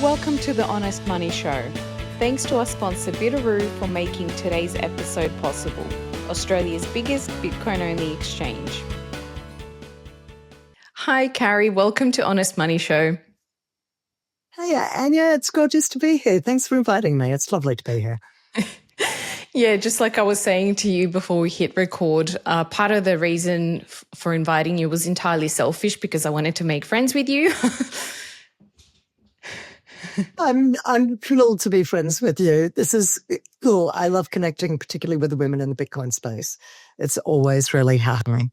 Welcome to the Honest Money Show. Thanks to our sponsor Bitteroo for making today's episode possible, Australia's biggest Bitcoin-only exchange. Hi, Carri. Welcome to Honest Money Show. Hey, Anja, it's gorgeous to be here. Thanks for inviting me. It's lovely to be here. Yeah, just like I was saying to you before we hit record, part of the reason for inviting you was entirely selfish because I wanted to make friends with you. I'm thrilled to be friends with you. This is cool. I love connecting, particularly with the women in the Bitcoin space. It's always really heartening.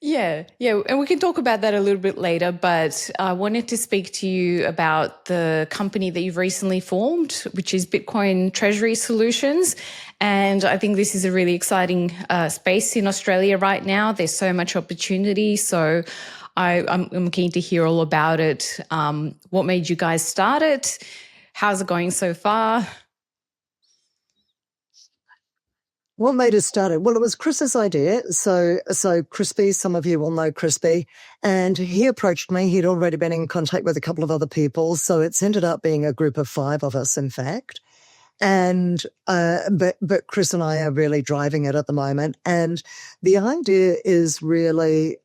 Yeah, and we can talk about that a little bit later, but I wanted to speak to you about the company that you've recently formed, which is Bitcoin Treasury Solutions. And I think this is a really exciting space in Australia right now. There's so much opportunity. So I'm keen to hear all about it. What made you guys start it? How's it going so far? What made us start it? Well, it was Chris's idea. So Crispy, some of you will know Crispy, and he approached me. He'd already been in contact with a couple of other people. So it's ended up being a group of 5 of us, in fact. And, but Chris and I are really driving it at the moment. And the idea is really,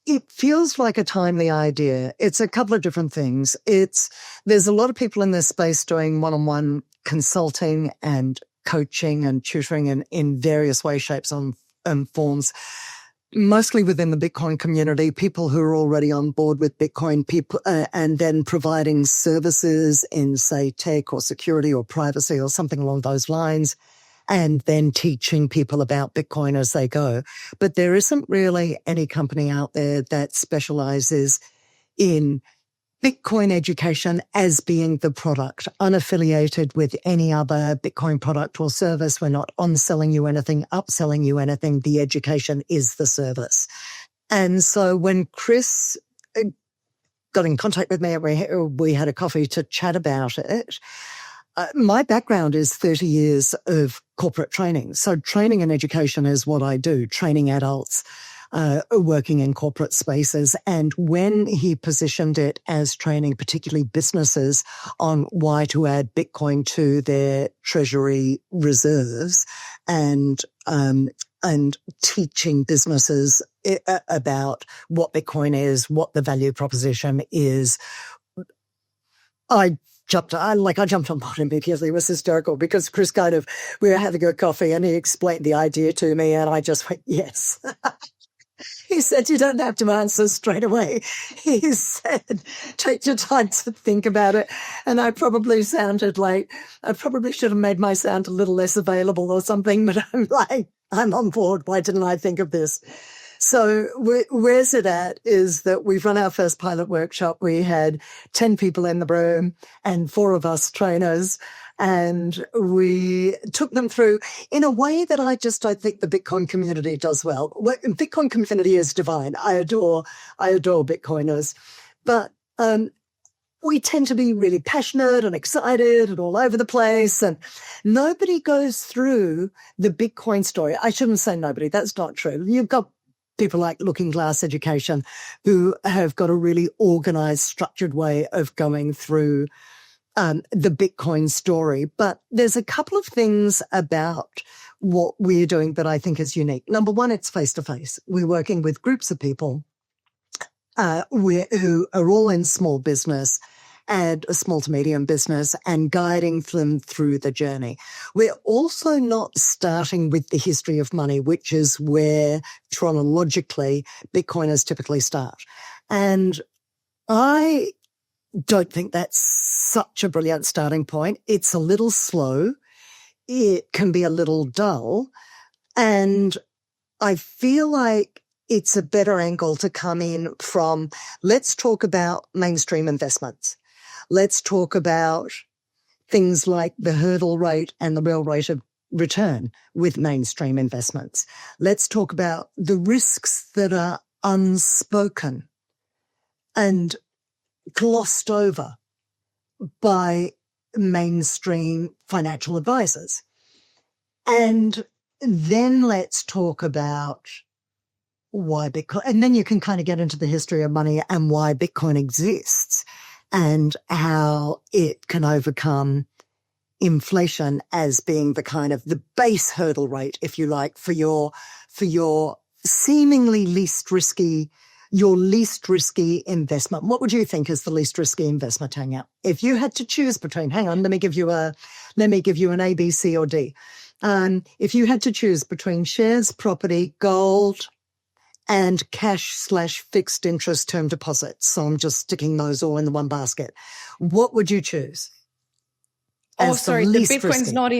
it feels like a timely idea. It's a couple of different things. There's a lot of people in this space doing one-on-one consulting and coaching and tutoring in various ways, shapes, and forms, mostly within the Bitcoin community, people who are already on board with Bitcoin, people, and then providing services in, say, tech or security or privacy or something along those lines, and then teaching people about Bitcoin as they go. But there isn't really any company out there that specializes in Bitcoin education as being the product, unaffiliated with any other Bitcoin product or service. We're not on-selling you anything, upselling you anything. The education is the service. And so when Chris got in contact with me, we had a coffee to chat about it. My background is 30 years of corporate training. So training and education is what I do, training adults, working in corporate spaces. And when he positioned it as training, particularly businesses, on why to add Bitcoin to their treasury reserves and teaching businesses about what Bitcoin is, what the value proposition is, I jumped on board immediately. It was hysterical because Chris we were having a coffee and he explained the idea to me and I just went, yes. He said, you don't have to answer straight away. He said, take your time to think about it. And I probably should have made my sound a little less available or something, but I'm on board. Why didn't I think of this? So where's it at is that we've run our first pilot workshop. We had 10 people in the room and 4 of us trainers. And we took them through in a way that I think the Bitcoin community does well. Bitcoin community is divine. I adore Bitcoiners. But we tend to be really passionate and excited and all over the place. And nobody goes through the Bitcoin story. I shouldn't say nobody. That's not true. You've got people like Looking Glass Education who have got a really organized, structured way of going through the Bitcoin story. But there's a couple of things about what we're doing that I think is unique. Number one, it's face-to-face. We're working with groups of people who are all in small business and a small to medium business and guiding them through the journey. We're also not starting with the history of money, which is where chronologically Bitcoiners typically start. And I don't think that's such a brilliant starting point. It's a little slow. It can be a little dull. And I feel like it's a better angle to come in from, let's talk about mainstream investments. Let's talk about things like the hurdle rate and the real rate of return with mainstream investments. Let's talk about the risks that are unspoken and glossed over by mainstream financial advisors. And then let's talk about why Bitcoin, and then you can kind of get into the history of money and why Bitcoin exists and how it can overcome inflation as being the kind of the base hurdle rate, if you like, for your seemingly your least risky investment. What would you think is the least risky investment, Tanya? If you had to choose between, hang on, let me give you an A, B, C, or D. If you had to choose between shares, property, gold, and cash/fixed interest term deposits, so I'm just sticking those all in the one basket, what would you choose? Oh, sorry, the Bitcoin is not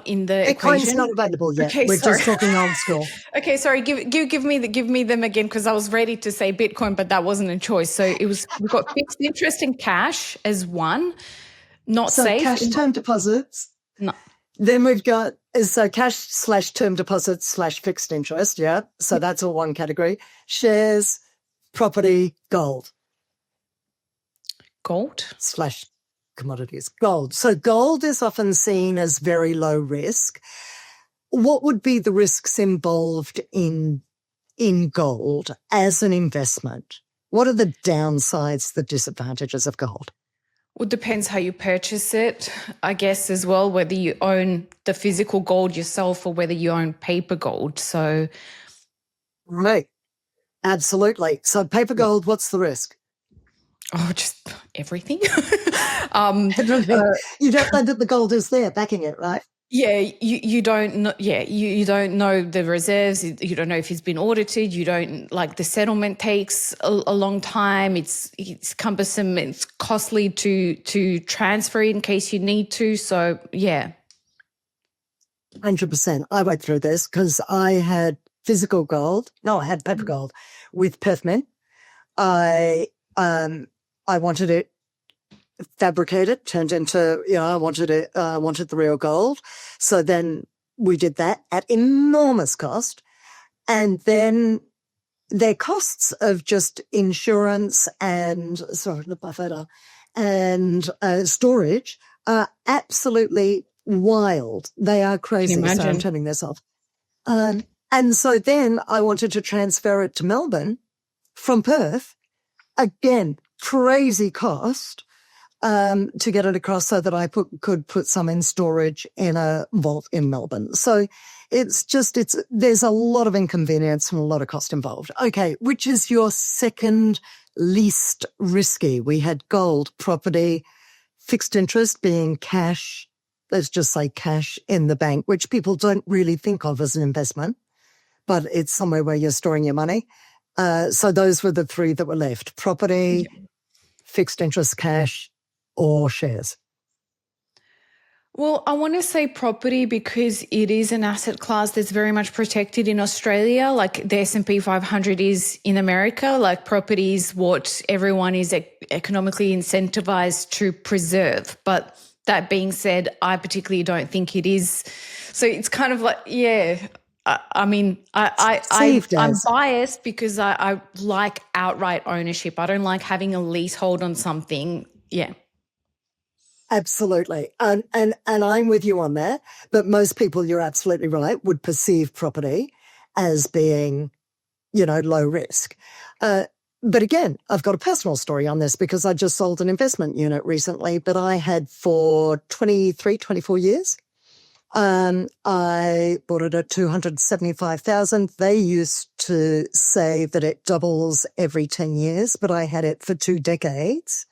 in the equation. Bitcoin's not available yet. Okay, We're sorry. just talking old school. Okay, sorry. Give me them again, because I was ready to say Bitcoin, but that wasn't a choice. So we've got fixed interest and cash as one, not so safe. Cash term deposits. No. Then we've got cash/term deposits/fixed interest. Yeah. So that's all one category. Shares, property, gold. /commodities. Gold. So gold is often seen as very low risk. What would be the risks involved in gold as an investment? What are the downsides, the disadvantages of gold? Well, it depends how you purchase it, I guess, as well, whether you own the physical gold yourself or whether you own paper gold. So, right. Absolutely. So paper gold, what's the risk? Oh, just everything. You don't know that the gold is there backing it, right? Yeah, you don't know. Yeah, you don't know the reserves. You don't know if it's been audited. You don't, like, the settlement takes a long time. It's cumbersome. It's costly to transfer it in case you need to. So yeah, 100%. I went through this because I had physical gold. No, I had paper gold with Perth Mint. I wanted it fabricated, turned into, I wanted the real gold. So then we did that at enormous cost. And then their costs of just insurance and, storage are absolutely wild. They are crazy. Can you imagine? So I'm turning this off. And so then I wanted to transfer it to Melbourne from Perth. Again, crazy cost to get it across so that I could put some in storage in a vault in Melbourne. So there's a lot of inconvenience and a lot of cost involved. Okay, which is your second least risky? We had gold, property, fixed interest being cash. Let's just say cash in the bank, which people don't really think of as an investment, but it's somewhere where you're storing your money. So those were the three that were left: property, fixed interest, cash, or shares. Well, I want to say property because it is an asset class that's very much protected in Australia, like the S&P 500 is in America. Like, property is what everyone is economically incentivized to preserve. But that being said, I particularly don't think it is. So it's kind of like, yeah. I'm biased because I like outright ownership. I don't like having a leasehold on something. Yeah. Absolutely. And I'm with you on that. But most people, you're absolutely right, would perceive property as being, low risk. But again, I've got a personal story on this because I just sold an investment unit recently, but I had for 24 years. I bought it at $275,000. They used to say that it doubles every 10 years, but I had it for 2 decades.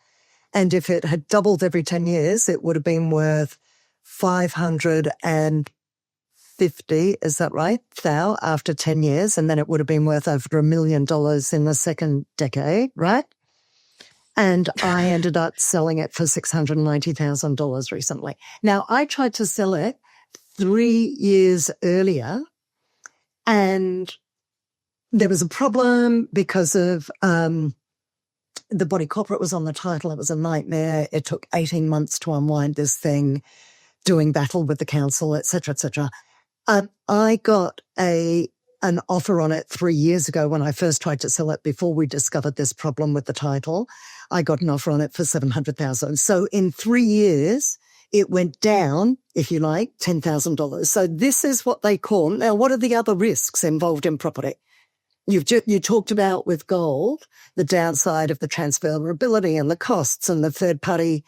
And if it had doubled every 10 years, it would have been worth 550, is that right? Thou, after 10 years. And then it would have been worth over $1 million in the second decade, right? And I ended up selling it for $690,000 recently. Now, I tried to sell it 3 years earlier, and there was a problem because of the body corporate was on the title. It was a nightmare. It took 18 months to unwind this thing, doing battle with the council, et cetera, et cetera. I got an offer on it 3 years ago when I first tried to sell it before we discovered this problem with the title. I got an offer on it for $700,000. So in 3 years, it went down, if you like, $10,000. So this is what they call, now what are the other risks involved in property? You talked about with gold, the downside of the transferability and the costs and the third party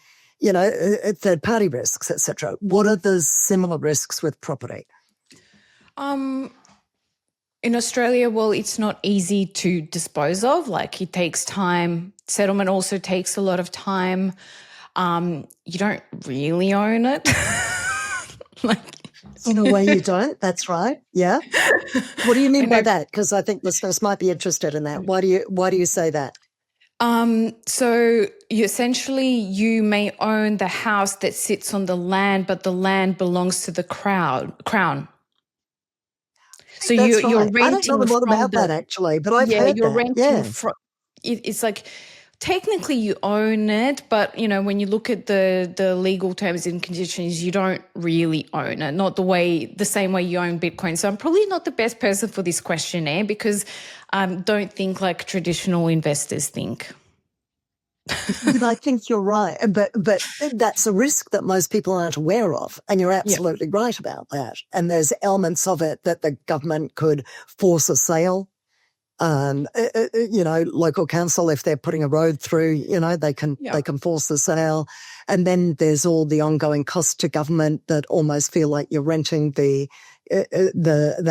risks, etc. What are the similar risks with property? In Australia, well, it's not easy to dispose of. Like, it takes time. Settlement also takes a lot of time. You don't really own it. Like, in a way you don't. That's right. Yeah. What do you mean by that? Because I think listeners might be interested in that. Why do you say that? So you may own the house that sits on the land, but the land belongs to the crown. So That's you're right. I don't know renting a lot from about that actually, but I've heard you're that. renting Yeah. from. It's like, technically you own it, but when you look at the legal terms and conditions, you don't really own it. Not the same way you own Bitcoin. So I'm probably not the best person for this questionnaire, because don't think like traditional investors think. But I think you're right. But that's a risk that most people aren't aware of. And you're absolutely right about that. And there's elements of it that the government could force a sale. Local council, if they're putting a road through, they can force the sale. And then there's all the ongoing costs to government that almost feel like you're renting the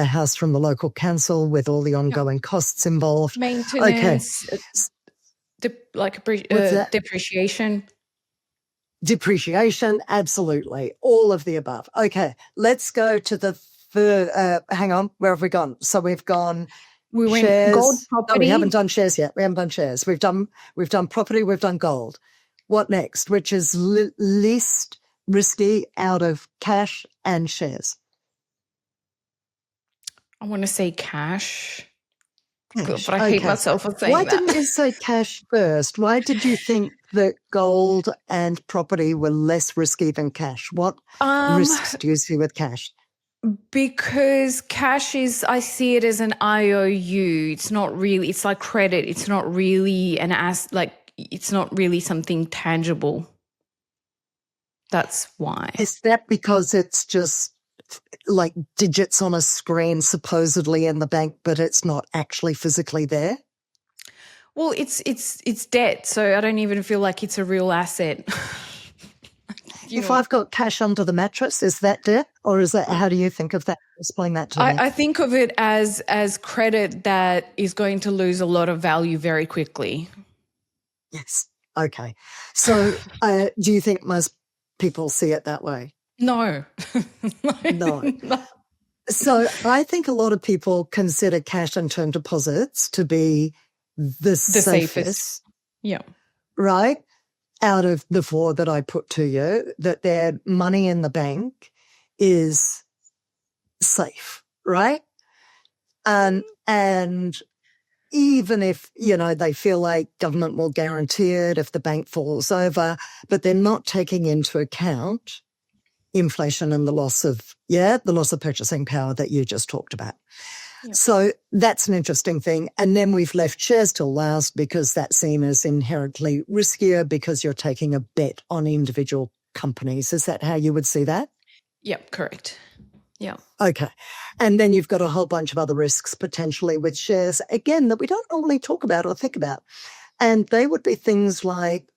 house from the local council with all the ongoing costs involved. Maintenance. Okay. Depreciation. Depreciation, absolutely. All of the above. Okay, let's go to the third. Hang on, where have we gone? So we've gone shares. Gold, property. No, we haven't done shares yet. We haven't done shares. We've done property, we've done gold. What next? Which is least risky out of cash and shares? I want to say cash. But I hate myself for saying Why that. didn't you say cash first? Why did you think that gold and property were less risky than cash? What risks do you see with cash? Because cash I see it as an IOU. It's not really, it's like credit. It's not really it's not really something tangible. That's why. Is that because it's just like digits on a screen supposedly in the bank, but it's not actually physically there? Well, it's debt, so I don't even feel like it's a real asset. If I've got cash under the mattress, is that debt, or is that? How do you think of that? Explain that to me. I think of it as credit that is going to lose a lot of value very quickly. Yes. Okay. So, do you think most people see it that way? No. No. So I think a lot of people consider cash and term deposits to be the safest. Yeah. Right? Out of the four that I put to you, that their money in the bank is safe, right? And even if, they feel like government will guarantee it if the bank falls over, but they're not taking into account inflation and the loss of purchasing power that you just talked about. Yep. So that's an interesting thing. And then we've left shares till last because that's seen as inherently riskier because you're taking a bet on individual companies. Is that how you would see that? Yep, correct. Yeah. Okay. And then you've got a whole bunch of other risks potentially with shares, again, that we don't normally talk about or think about. And they would be things like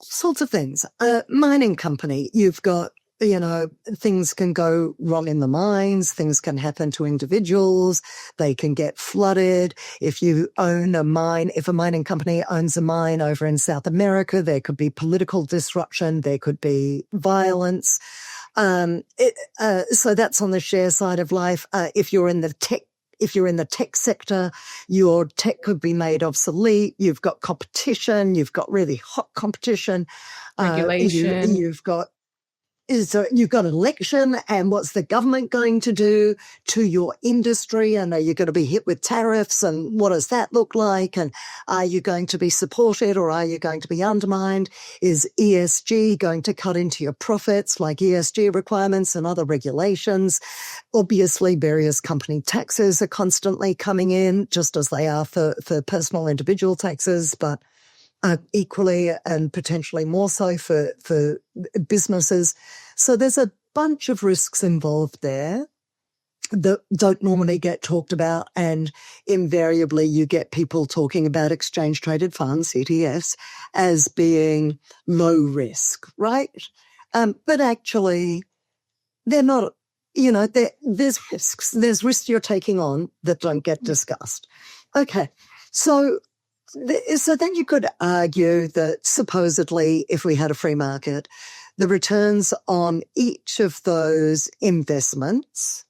sorts of things. A mining company, you've got, things can go wrong in the mines, things can happen to individuals, they can get flooded. If you own a mine, if a mining company owns a mine over in South America, there could be political disruption, there could be violence. So that's on the share side of life. If you're in the tech sector, your tech could be made obsolete. You've got competition. You've got really hot competition. Regulation. You've got an election, and what's the government going to do to your industry? And are you going to be hit with tariffs? And what does that look like? And are you going to be supported or are you going to be undermined? Is ESG going to cut into your profits, like ESG requirements and other regulations? Obviously, various company taxes are constantly coming in, just as they are for personal individual taxes, but equally and potentially more so for businesses. So there's a bunch of risks involved there. that don't normally get talked about, and invariably you get people talking about exchange traded funds, ETFs, as being low risk, right? But actually they're not, there's risks you're taking on that don't get discussed. Okay. So then you could argue that supposedly if we had a free market, the returns on each of those investments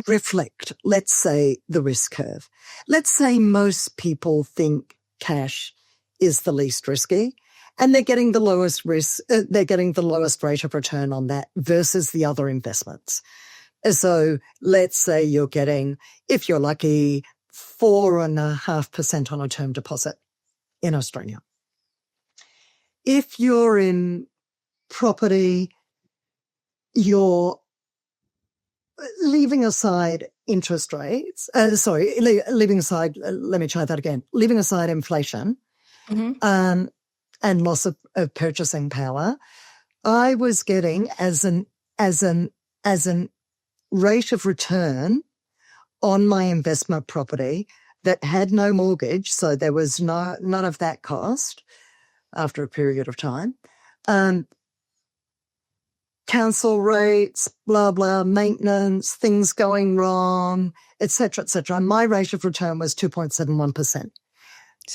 reflect, let's say, the risk curve. Let's say most people think cash is the least risky and they're getting the lowest risk, they're getting the lowest rate of return on that versus the other investments. So let's say you're getting, if you're lucky, 4.5% on a term deposit in Australia. If you're in property, you're leaving aside interest rates, leaving aside, let me try that again, leaving aside inflation and loss of purchasing power, I was getting as an rate of return on my investment property that had no mortgage, so there was none of that cost after a period of time. Council rates, blah, blah, maintenance, things going wrong, et cetera, et cetera. My rate of return was 2.71%.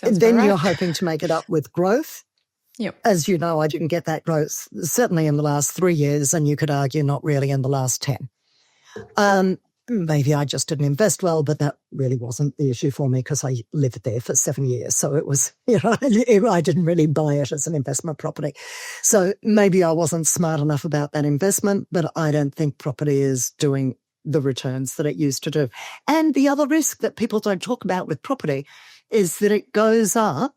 Then you're hoping to make it up with growth. Yep. As you know, I didn't get that growth, certainly in the last 3 years, and you could argue not really in the last 10. Maybe I just didn't invest well, but that really wasn't the issue for me because I lived there for 7 years. So it was, I didn't really buy it as an investment property. So maybe I wasn't smart enough about that investment, but I don't think property is doing the returns that it used to do. And the other risk that people don't talk about with property is that it goes up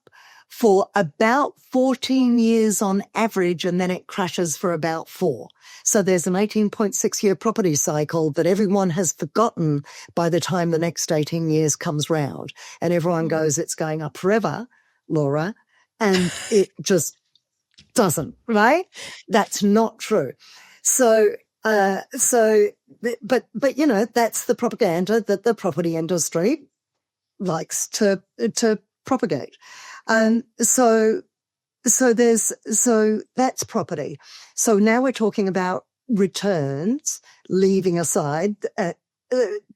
for about 14 years on average, and then it crashes for about 4. So there's an 18.6-year property cycle that everyone has forgotten by the time the next 18 years comes round. And everyone goes, it's going up forever, Laura, and it just doesn't, right? That's not true. So, but that's the propaganda that the property industry likes to propagate. So that's property. So now we're talking about returns, leaving aside,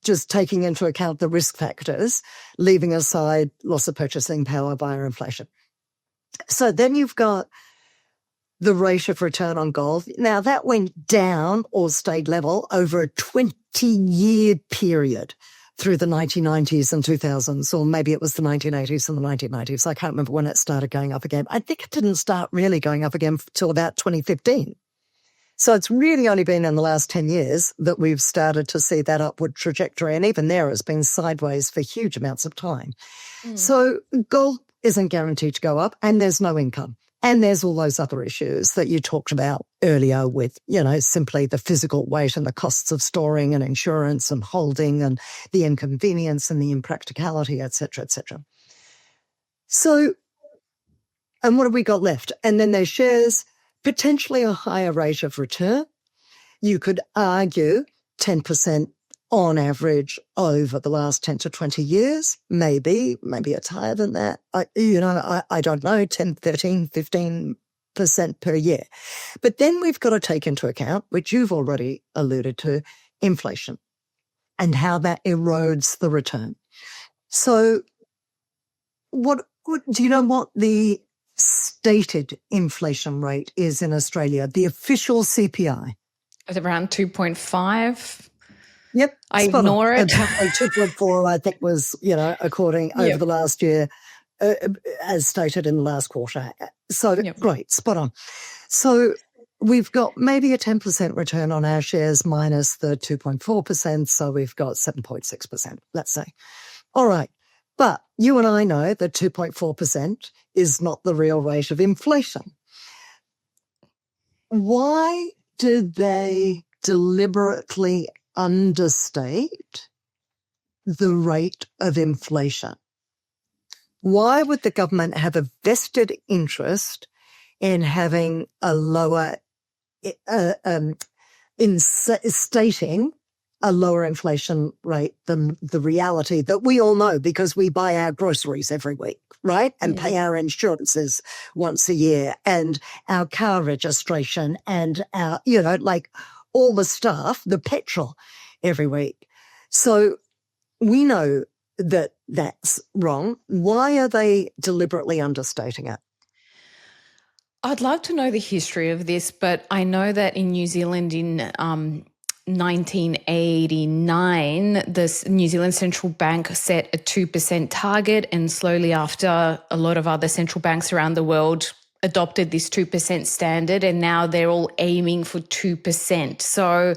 just taking into account the risk factors, leaving aside loss of purchasing power via inflation. So then you've got the rate of return on gold. Now that went down or stayed level over a 20-year period through the 1990s and 2000s, or maybe it was the 1980s and the 1990s. I can't remember when it started going up again. I think it didn't start really going up again till about 2015. So it's really only been in the last 10 years that we've started to see that upward trajectory. And even there, it's been sideways for huge amounts of time. So gold isn't guaranteed to go up, and there's no income. And there's all those other issues that you talked about earlier with, simply the physical weight and the costs of storing and insurance and holding and the inconvenience and the impracticality, et cetera, et cetera. So, and what have we got left? And then there's shares, potentially a higher rate of return. You could argue 10% on average over the last 10 to 20 years. Maybe it's higher than that. I don't know, 10, 13, 15% per year. But then we've got to take into account, which you've already alluded to, inflation and how that erodes the return. So what do you know what the stated inflation rate is in Australia, the official CPI? It's around 2.5. Yep. I ignore it. 2.4, I think, was, according over the last year, as stated in the last quarter. So great, spot on. So we've got maybe a 10% return on our shares minus the 2.4%. So we've got 7.6%, let's say. All right. But you and I know that 2.4% is not the real rate of inflation. Why did they deliberately understate the rate of inflation? Why would the government have a vested interest in having a lower, in stating a lower inflation rate than the reality that we all know because we buy our groceries every week, right? And pay our insurances once a year and our car registration and our, like all the stuff, the petrol every week. So we know that that's wrong. Why are they deliberately understating it? I'd love to know the history of this, but I know that in New Zealand in 1989, the New Zealand Central Bank set a 2% target, and slowly after, a lot of other central banks around the world adopted this 2% standard, and now they're all aiming for 2%. So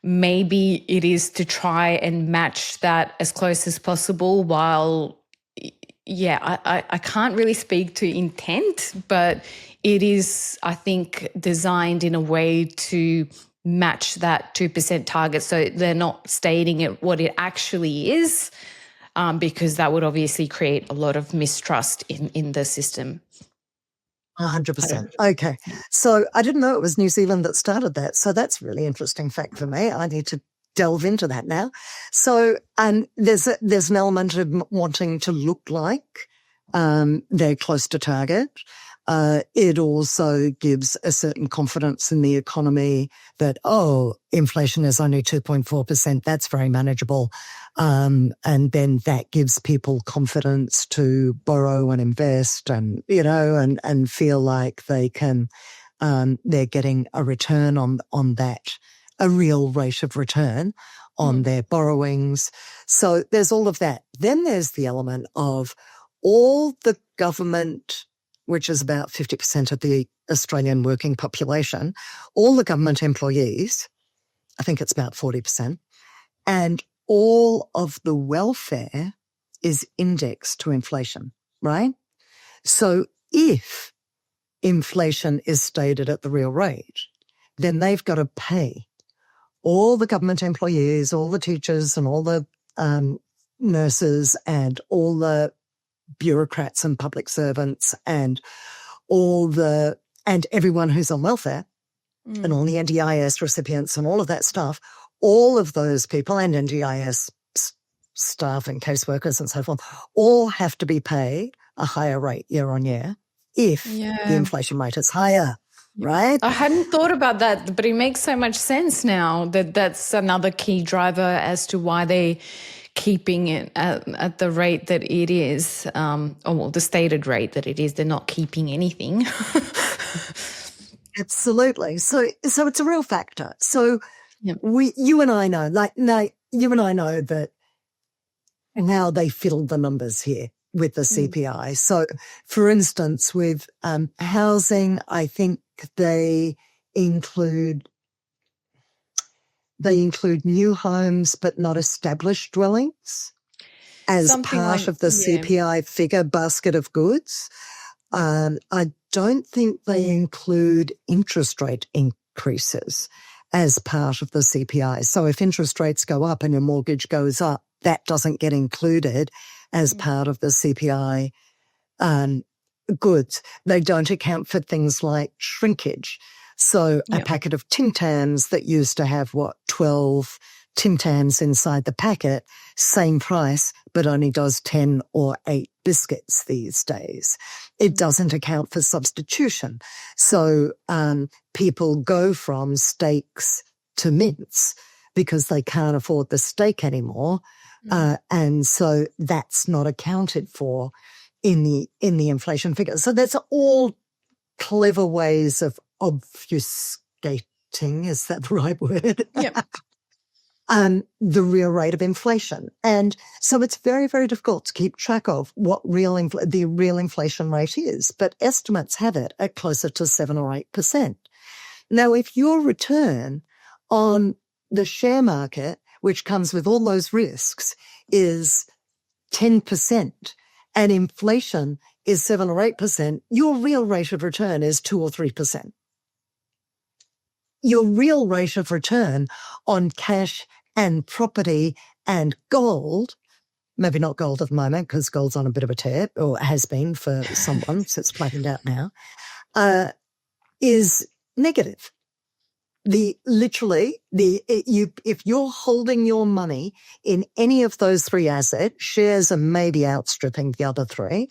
maybe it is to try and match that as close as possible while, I can't really speak to intent, but it is, I think, designed in a way to match that 2% target. So they're not stating it what it actually is, because that would obviously create a lot of mistrust in the system. 100%. Okay. So I didn't know it was New Zealand that started that. So that's a really interesting fact for me. I need to delve into that now. So there's an element of wanting to look like they're close to target. It also gives a certain confidence in the economy that, inflation is only 2.4%. That's very manageable. And then that gives people confidence to borrow and invest and, and feel like they can, they're getting a return on that, a real rate of return on their borrowings. So there's all of that. Then there's the element of all the government, which is about 50% of the Australian working population, all the government employees, I think it's about 40%, and all of the welfare is indexed to inflation, right? So if inflation is stated at the real rate, then they've got to pay all the government employees, all the teachers and all the nurses and all the bureaucrats and public servants and and everyone who's on welfare and all the NDIS recipients and all of that stuff, all of those people and NDIS staff and caseworkers and so forth all have to be paid a higher rate year on year if the inflation rate is higher. Right? I hadn't thought about that, but it makes so much sense now that that's another key driver as to why they keeping it at the rate that it is, the stated rate that it is. They're not keeping anything. Absolutely. So it's a real factor. So you and I know, you and I know that how they fiddle the numbers here with the CPI. So, for instance, with housing, I think they include new homes but not established dwellings as Something part of the CPI figure basket of goods. I don't think they include interest rate increases as part of the CPI. So if interest rates go up and your mortgage goes up, that doesn't get included as part of the CPI goods. They don't account for things like shrinkage. So a packet of Tim Tams that used to have, 12 Tim Tams inside the packet, same price, but only does 10 or 8 biscuits these days. It doesn't account for substitution. So people go from steaks to mince because they can't afford the steak anymore. And so that's not accounted for in the inflation figure. So that's all clever ways of obfuscating, is that the right word? Yep. The real rate of inflation. And so it's very, very difficult to keep track of what the real inflation rate is, but estimates have it at closer to 7 or 8%. Now, if your return on the share market, which comes with all those risks, is 10% and inflation is 7 or 8%, your real rate of return is 2 or 3%. Your real rate of return on cash and property and gold, maybe not gold at the moment because gold's on a bit of a tear, or has been for someone, so it's flattened out now, is negative. if you're holding your money in any of those three assets, shares are maybe outstripping the other three.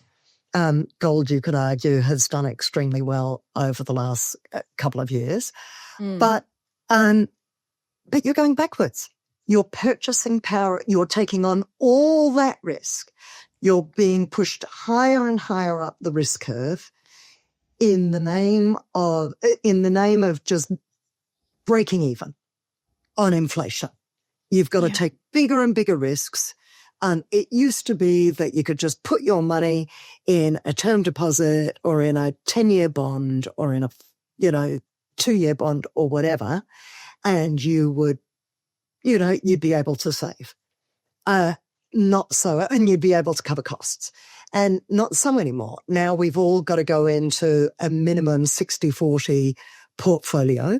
Gold, you could argue, has done extremely well over the last couple of years, but you're going backwards. Your purchasing power, you're taking on all that risk. You're being pushed higher and higher up the risk curve in the name of just breaking even on inflation. You've got to take bigger and bigger risks. It used to be that you could just put your money in a term deposit or in a 10-year bond or in a 2-year bond or whatever, and you would, you'd be able to save. Not so, and you'd be able to cover costs. And not so anymore. Now we've all got to go into a minimum 60-40 portfolio,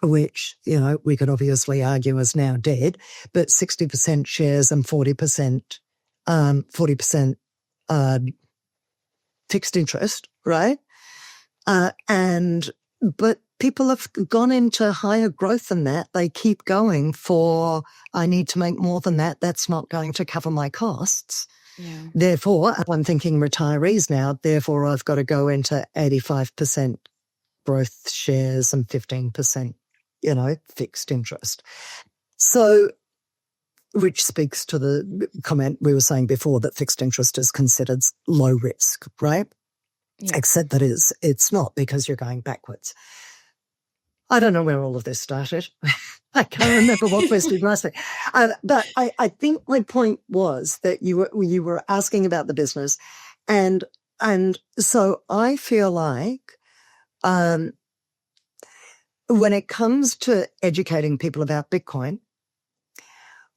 which, we could obviously argue is now dead, but 60% shares and 40% fixed interest, right? But people have gone into higher growth than that. They keep going for, I need to make more than that. That's not going to cover my costs. Yeah. Therefore, I'm thinking retirees now, therefore I've got to go into 85% growth shares and 15%, fixed interest. So, which speaks to the comment we were saying before that fixed interest is considered low risk, right? Yeah. Except that it's not, because you're going backwards. I don't know where all of this started. I can't remember what question you asked me. But I think my point was that you were asking about the business. And so I feel like when it comes to educating people about Bitcoin,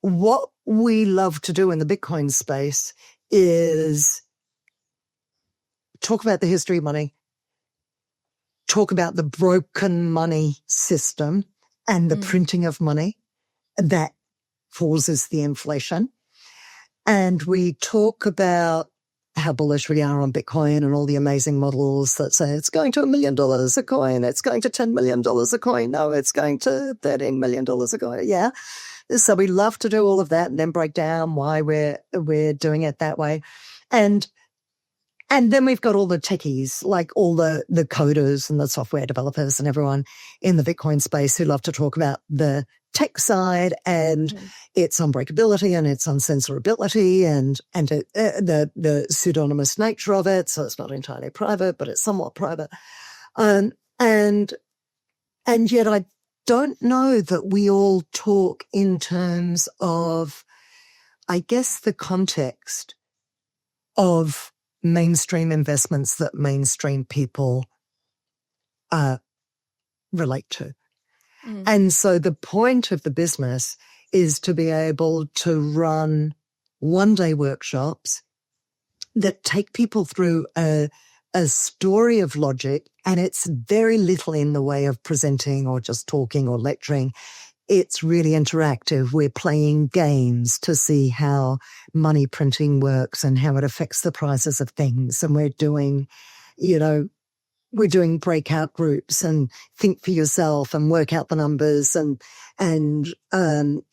what we love to do in the Bitcoin space is talk about the history of money, talk about the broken money system and the printing of money that causes the inflation. And we talk about how bullish we are on Bitcoin and all the amazing models that say it's going to $1 million a coin, it's going to $10 million a coin, no, it's going to $13 million a coin. Yeah. So we love to do all of that and then break down why we're doing it that way. And then we've got all the techies, like all the coders and the software developers and everyone in the Bitcoin space who love to talk about the tech side and its unbreakability and its uncensorability and the pseudonymous nature of it. So it's not entirely private, but it's somewhat private. And yet I don't know that we all talk in terms of, I guess, the context of mainstream investments that mainstream people relate to. And so the point of the business is to be able to run one-day workshops that take people through a story of logic, and it's very little in the way of presenting or just talking or lecturing. It's really interactive. We're playing games to see how money printing works and how it affects the prices of things. And we're doing, breakout groups and think for yourself and work out the numbers. And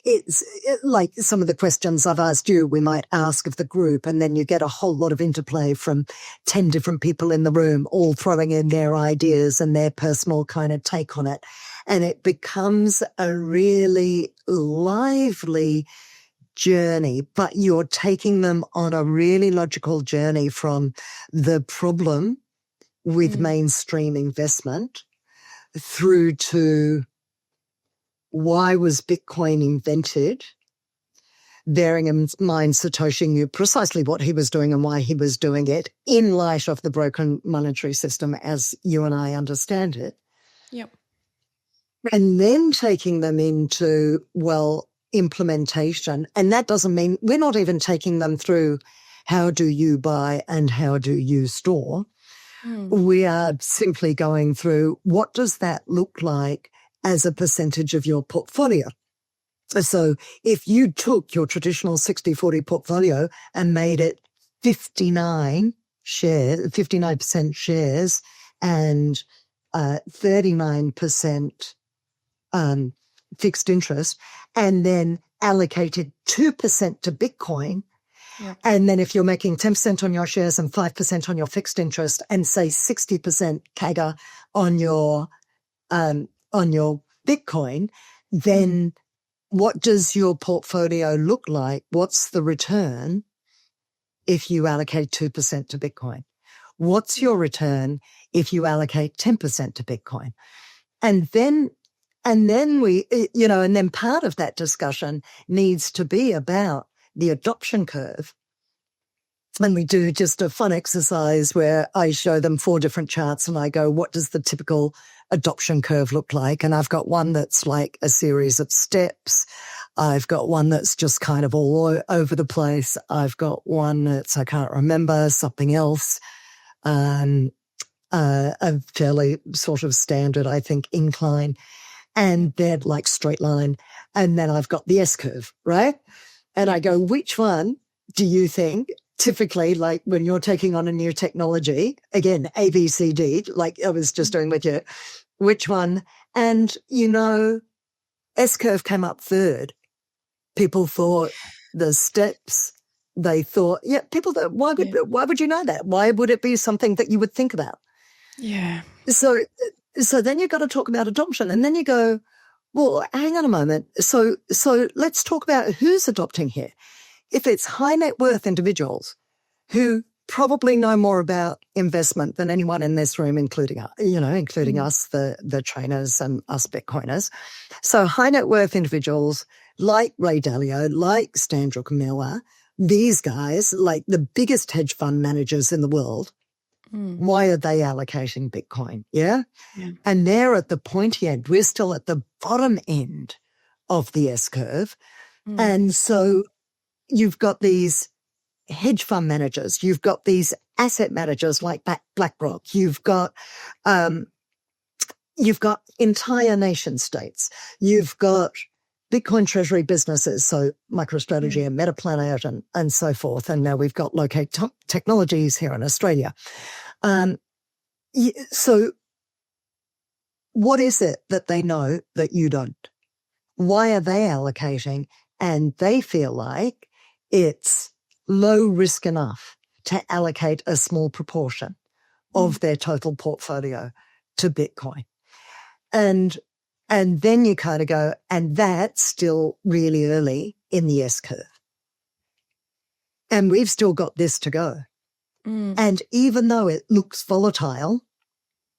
it's like some of the questions I've asked you, we might ask of the group, and then you get a whole lot of interplay from 10 different people in the room, all throwing in their ideas and their personal kind of take on it. And it becomes a really lively journey, but you're taking them on a really logical journey from the problem with mainstream investment through to why was Bitcoin invented, bearing in mind Satoshi knew precisely what he was doing and why he was doing it in light of the broken monetary system as you and I understand it. Yep. And then taking them into, implementation. And that doesn't mean we're not even taking them through how do you buy and how do you store. We are simply going through what does that look like as a percentage of your portfolio. So if you took your traditional 60-40 portfolio and made it 59% shares and 39% fixed interest and then allocated 2% to Bitcoin. Yeah. And then if you're making 10% on your shares and 5% on your fixed interest and say 60% CAGR on your Bitcoin, then what does your portfolio look like? What's the return if you allocate 2% to Bitcoin? What's your return if you allocate 10% to Bitcoin? And then we, and then part of that discussion needs to be about the adoption curve. And we do just a fun exercise where I show them 4 different charts and I go, what does the typical adoption curve look like? And I've got one that's like a series of steps. I've got one that's just kind of all over the place. I've got one that's, I can't remember, something else. A fairly sort of standard, I think, incline. And they're like straight line. And then I've got the S curve, right? And I go, which one do you think typically, like when you're taking on a new technology, again, A, B, C, D, like I was just doing with you, which one? And, S curve came up third. People thought the steps, they thought, why would you know that? Why would it be something that you would think about? Yeah. So then you've got to talk about adoption, and then you go, well, hang on a moment. So let's talk about who's adopting here. If it's high net worth individuals who probably know more about investment than anyone in this room, including us, the trainers and us Bitcoiners. So high net worth individuals like Ray Dalio, like Stan Druckenmiller, these guys, like the biggest hedge fund managers in the world, why are they allocating Bitcoin? Yeah. And they're at the pointy end. We're still at the bottom end of the S curve. And so you've got these hedge fund managers, you've got these asset managers like BlackRock, you've got entire nation states, you've got Bitcoin Treasury businesses, so MicroStrategy and Metaplanet and so forth. And now we've got Locate Technologies here in Australia. So what is it that they know that you don't? Why are they allocating? And they feel like it's low risk enough to allocate a small proportion of their total portfolio to Bitcoin. And then you kind of go, and that's still really early in the S curve. And we've still got this to go. And even though it looks volatile,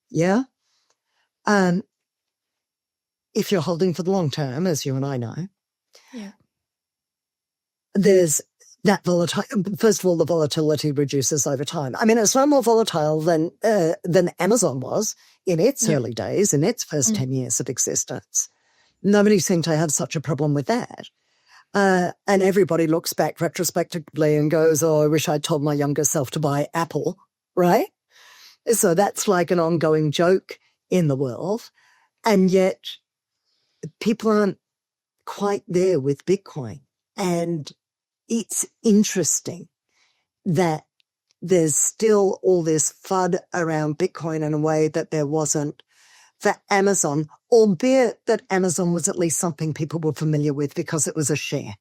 if you're holding for the long term, as you and I know, there's that volatile. First of all, the volatility reduces over time. I mean, it's no more volatile than Amazon was in its early days, in its first 10 years of existence. Nobody seemed to have such a problem with that. And everybody looks back retrospectively and goes, oh, I wish I'd told my younger self to buy Apple, right? So that's like an ongoing joke in the world. And yet people aren't quite there with Bitcoin. And it's interesting that there's still all this FUD around Bitcoin in a way that there wasn't for Amazon, albeit that Amazon was at least something people were familiar with because it was a share.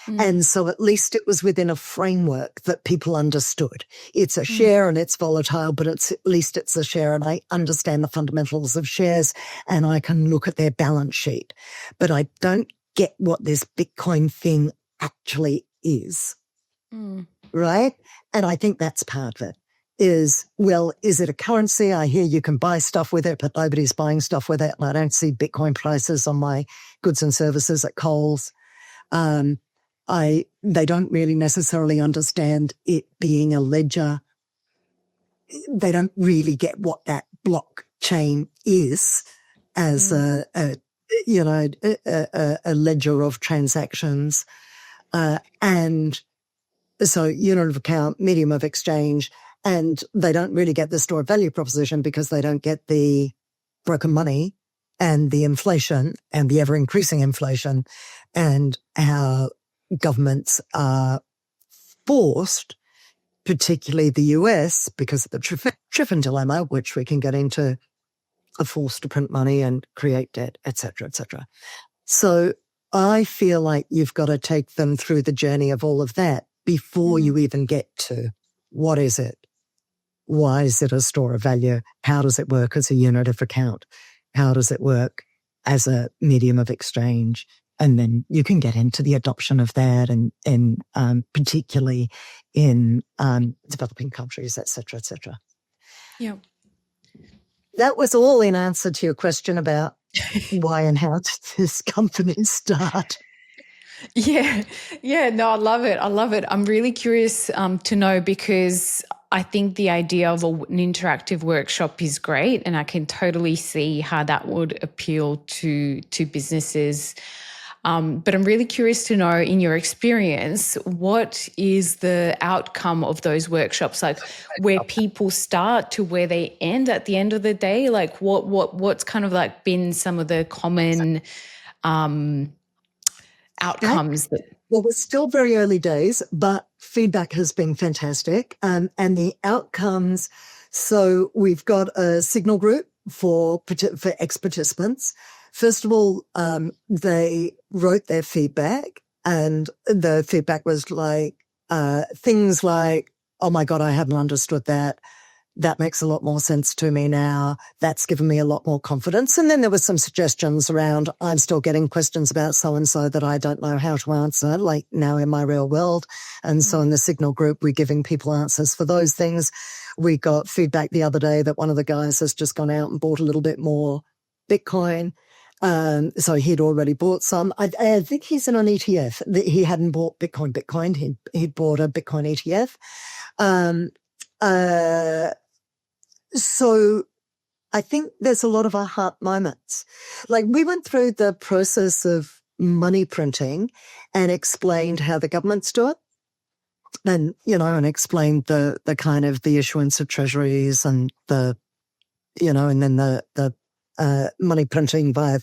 And so at least it was within a framework that people understood. It's a share and it's volatile, but at least it's a share and I understand the fundamentals of shares and I can look at their balance sheet. But I don't get what this Bitcoin thing actually is, right? And I think that's part of it. Is it a currency? I hear you can buy stuff with it, but nobody's buying stuff with it. And I don't see Bitcoin prices on my goods and services at Coles. They don't really necessarily understand it being a ledger. They don't really get what that blockchain is as a ledger of transactions. And so unit of account, medium of exchange, and they don't really get the store value proposition because they don't get the broken money and the inflation and the ever increasing inflation and how governments are forced, particularly the US, because of the Triffin dilemma, which we can get into are forced to print money and create debt, etc., etc. So I feel like you've got to take them through the journey of all of that before you even get to what is it? Why is it a store of value? How does it work as a unit of account? How does it work as a medium of exchange? And then you can get into the adoption of that, and particularly in developing countries, et cetera, et cetera. Yeah. That was all in answer to your question about why and how did this company start. Yeah. No, I love it. I'm really curious to know, because I think the idea of an interactive workshop is great, and I can totally see how that would appeal to businesses. But I'm really curious to know, in your experience, what is the outcome of those workshops? Like, where people start to where they end at the end of the day? Like, what's kind of like been some of the common outcomes that... Well, we're still very early days, but feedback has been fantastic. And the outcomes, so we've got a signal group for ex-participants. First of all, they wrote their feedback, and the feedback was like things like, oh my God, I hadn't understood that. That makes a lot more sense to me now. That's given me a lot more confidence. And then there were some suggestions around, I'm still getting questions about so-and-so that I don't know how to answer, like now in my real world. And so in the Signal group, we're giving people answers for those things. We got feedback the other day that one of the guys has just gone out and bought a little bit more Bitcoin. So he'd already bought some. I think he's in an ETF. He hadn't bought Bitcoin. He'd bought a Bitcoin ETF. So I think there's a lot of aha moments. Like, we went through the process of money printing and explained how the governments do it. And, and explained the kind of the issuance of treasuries and and then the money printing by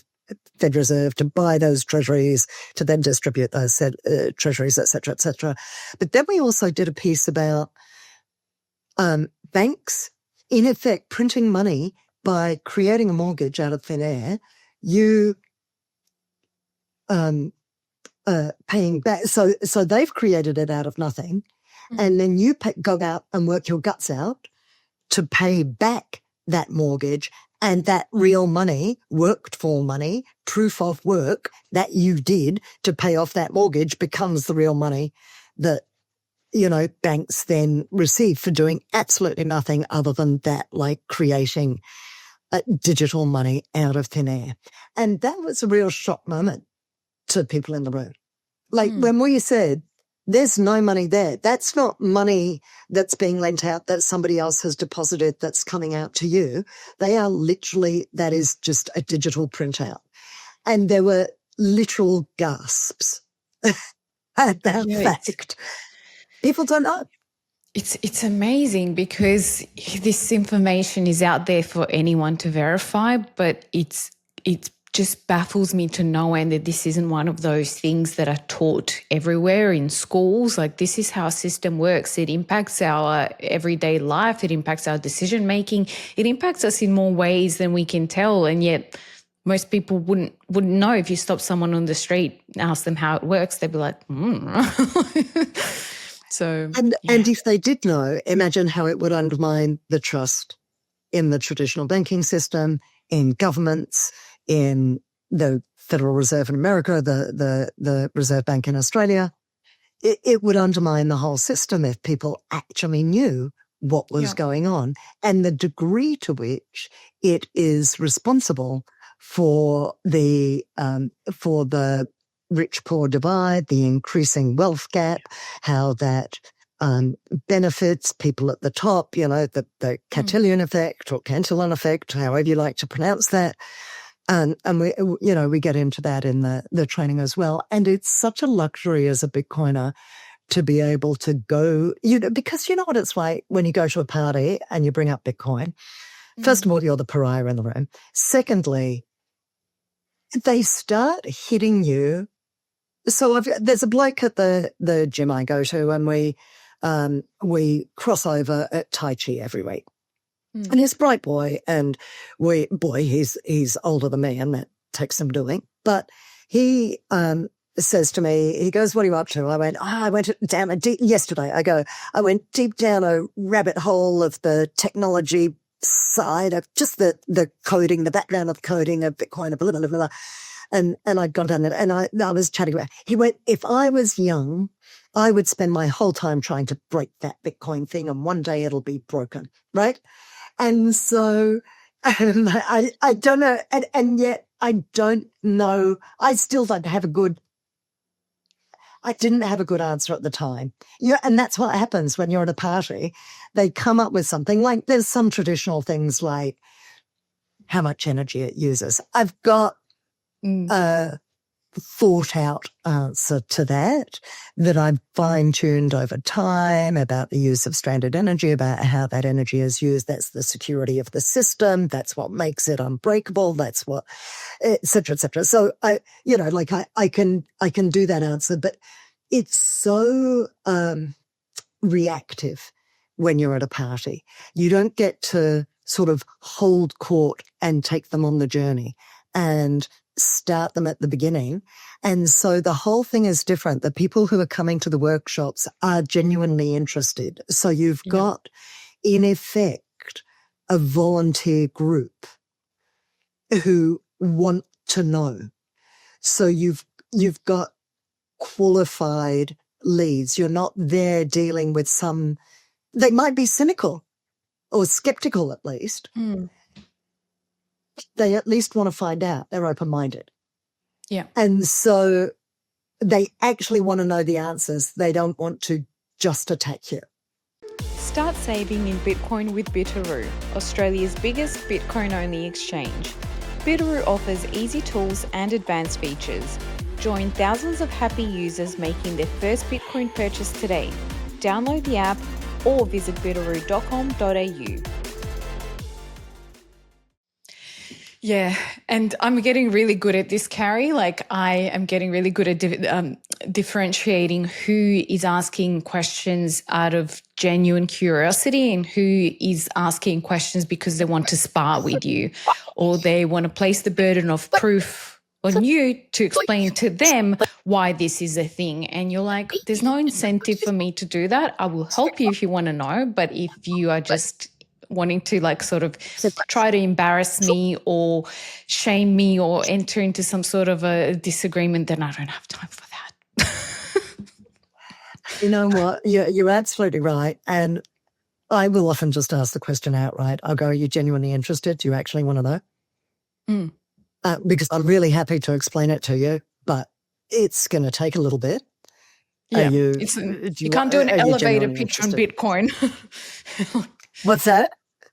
Fed Reserve to buy those treasuries, to then distribute those said treasuries, et cetera, et cetera. But then we also did a piece about banks, in effect, printing money by creating a mortgage out of thin air, you paying back. So they've created it out of nothing, and then you go out and work your guts out to pay back that mortgage, and that real money, worked for money, proof of work that you did to pay off that mortgage becomes the real money that banks then receive for doing absolutely nothing other than that, like creating digital money out of thin air. And that was a real shock moment to people in the room. Like when we said, there's no money there. That's not money that's being lent out that somebody else has deposited that's coming out to you. They are literally, that is just a digital printout. And there were literal gasps at that fact. People don't know. It's amazing, because this information is out there for anyone to verify, but it just baffles me to no end that this isn't one of those things that are taught everywhere in schools. Like, this is how a system works. It impacts our everyday life. It impacts our decision making. It impacts us in more ways than we can tell, and yet most people wouldn't know. If you stop someone on the street, ask them how it works, they'd be like, So, and if they did know, imagine how it would undermine the trust in the traditional banking system, in governments, in the Federal Reserve in America, the Reserve Bank in Australia. It would undermine the whole system if people actually knew what was going on, and the degree to which it is responsible for the rich-poor divide, the increasing wealth gap, how that benefits people at the top, the Cantillon effect or Cantillon effect, however you like to pronounce that. And we get into that in the training as well. And it's such a luxury as a Bitcoiner to be able to go, because you know what it's like when you go to a party and you bring up Bitcoin. First of all, you're the pariah in the room. Secondly, they start hitting you. So there's a bloke at the gym I go to, and we cross over at Tai Chi every week. And he's a bright boy, and he's older than me, and that takes some doing. But he says to me, he goes, "What are you up to?" I went, I went down yesterday. I went deep down a rabbit hole of the technology side of just the coding, the background of coding of Bitcoin, blah, blah, blah, blah. And I'd gone down there, and I was chatting about. He went, "If I was young, I would spend my whole time trying to break that Bitcoin thing, and one day it'll be broken, right?" And so I don't know, and yet I don't know. I still don't have I didn't have a good answer at the time. Yeah, and that's what happens when you're at a party. They come up with something like, there's some traditional things like how much energy it uses. I've got thought out answer to that I've fine-tuned over time about the use of stranded energy, about how that energy is used. That's the security of the system. That's what makes it unbreakable. That's what, et cetera, et cetera. So I can do that answer, but it's so reactive when you're at a party. You don't get to sort of hold court and take them on the journey and start them at the beginning. And so the whole thing is different. The people who are coming to the workshops are genuinely interested. So you've got, in effect, a volunteer group who want to know. So you've got qualified leads. You're not there dealing with they might be cynical or skeptical at least. They at least want to find out. They're open-minded. Yeah. And so they actually want to know the answers. They don't want to just attack you. Start saving in Bitcoin with Bitaroo, Australia's biggest Bitcoin-only exchange. Bitaroo offers easy tools and advanced features. Join thousands of happy users making their first Bitcoin purchase today. Download the app or visit bitaroo.com.au. Yeah, and I'm getting really good at this, Carri. Like, I am getting really good at differentiating who is asking questions out of genuine curiosity and who is asking questions because they want to spar with you, or they want to place the burden of proof on you to explain to them why this is a thing. And you're like, there's no incentive for me to do that. I will help you if you want to know, but if you are just wanting to like sort of try to embarrass me or shame me or enter into some sort of a disagreement, then I don't have time for that. You know what? You're absolutely right. And I will often just ask the question outright. I'll go, "Are you genuinely interested? Do you actually want to know?" Because I'm really happy to explain it to you, but it's going to take a little bit. Yeah, you can't do an elevator pitch on Bitcoin. What's that?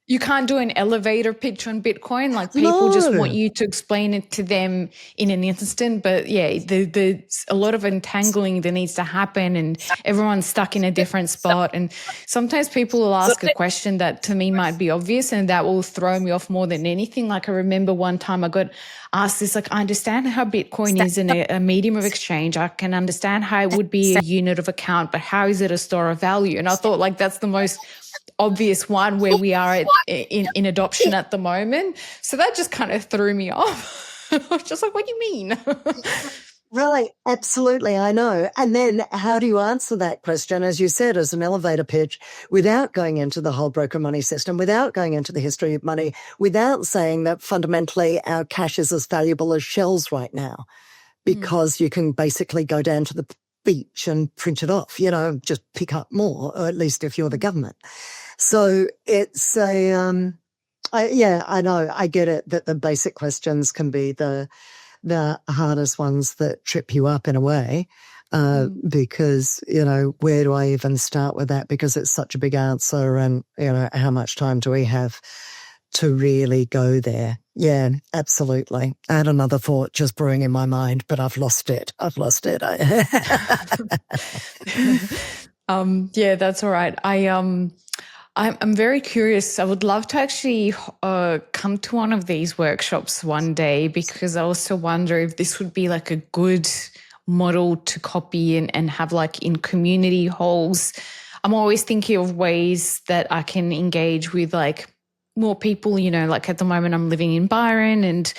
You can't do an elevator pitch on Bitcoin. Like, people just want you to explain it to them in an instant. But yeah, there's a lot of entangling that needs to happen, and everyone's stuck in a different spot. And sometimes people will ask a question that to me might be obvious, and that will throw me off more than anything. Like, I remember one time I got asked this, like, I understand how Bitcoin is a medium of exchange. I can understand how it would be a unit of account, but how is it a store of value? And I thought, like, that's the most obvious one where we are in adoption at the moment. So that just kind of threw me off. I was just like, what do you mean? Right, absolutely, I know. And then how do you answer that question, as you said, as an elevator pitch, without going into the whole broker money system, without going into the history of money, without saying that fundamentally our cash is as valuable as shells right now, because you can basically go down to the beach and print it off, just pick up more, or at least if you're the government. So it's I know, I get it that the basic questions can be the hardest ones that trip you up in a way, because, where do I even start with that? Because it's such a big answer, and, how much time do we have to really go there? Yeah, absolutely. I had another thought just brewing in my mind, but I've lost it. Yeah, that's all right. I'm very curious. I would love to actually come to one of these workshops one day, because I also wonder if this would be like a good model to copy and have like in community halls. I'm always thinking of ways that I can engage with like more people, like at the moment I'm living in Byron, and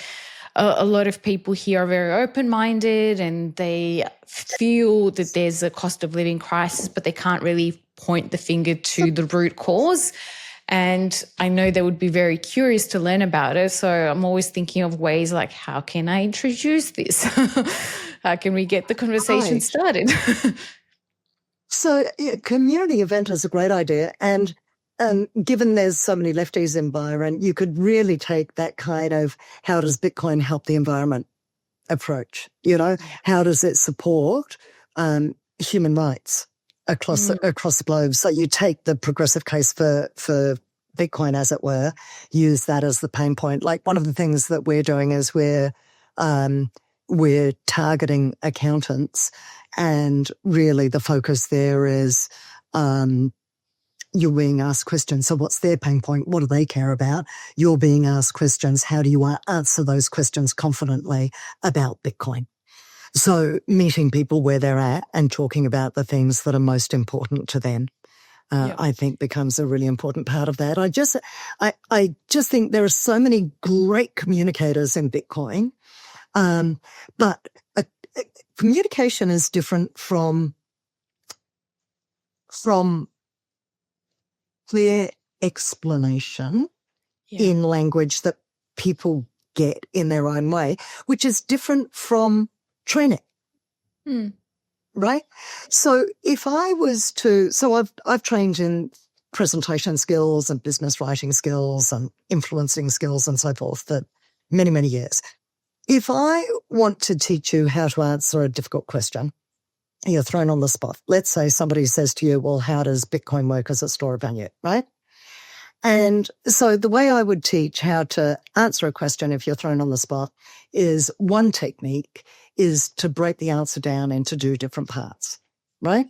a lot of people here are very open-minded, and they feel that there's a cost of living crisis, but they can't really point the finger to the root cause. And I know they would be very curious to learn about it. So I'm always thinking of ways like, how can I introduce this? How can we get the conversation started? So community event is a great idea. And given there's so many lefties in Byron, you could really take that kind of how does Bitcoin help the environment approach? How does it support human rights across the globe? So you take the progressive case for Bitcoin, as it were, use that as the pain point. Like one of the things that we're doing is we're targeting accountants, and really the focus there is you're being asked questions. So what's their pain point? What do they care about? You're being asked questions. How do you answer those questions confidently about Bitcoin? So meeting people where they're at and talking about the things that are most important to them, I think becomes a really important part of that. I just think there are so many great communicators in Bitcoin, but communication is different from clear explanation in language that people get in their own way, which is different from training. Right? So if I was to, I've trained in presentation skills and business writing skills and influencing skills and so forth for many, many years. If I want to teach you how to answer a difficult question, you're thrown on the spot. Let's say somebody says to you, well, how does Bitcoin work as a store of value, right? And so the way I would teach how to answer a question if you're thrown on the spot is one technique is to break the answer down into two different parts, right?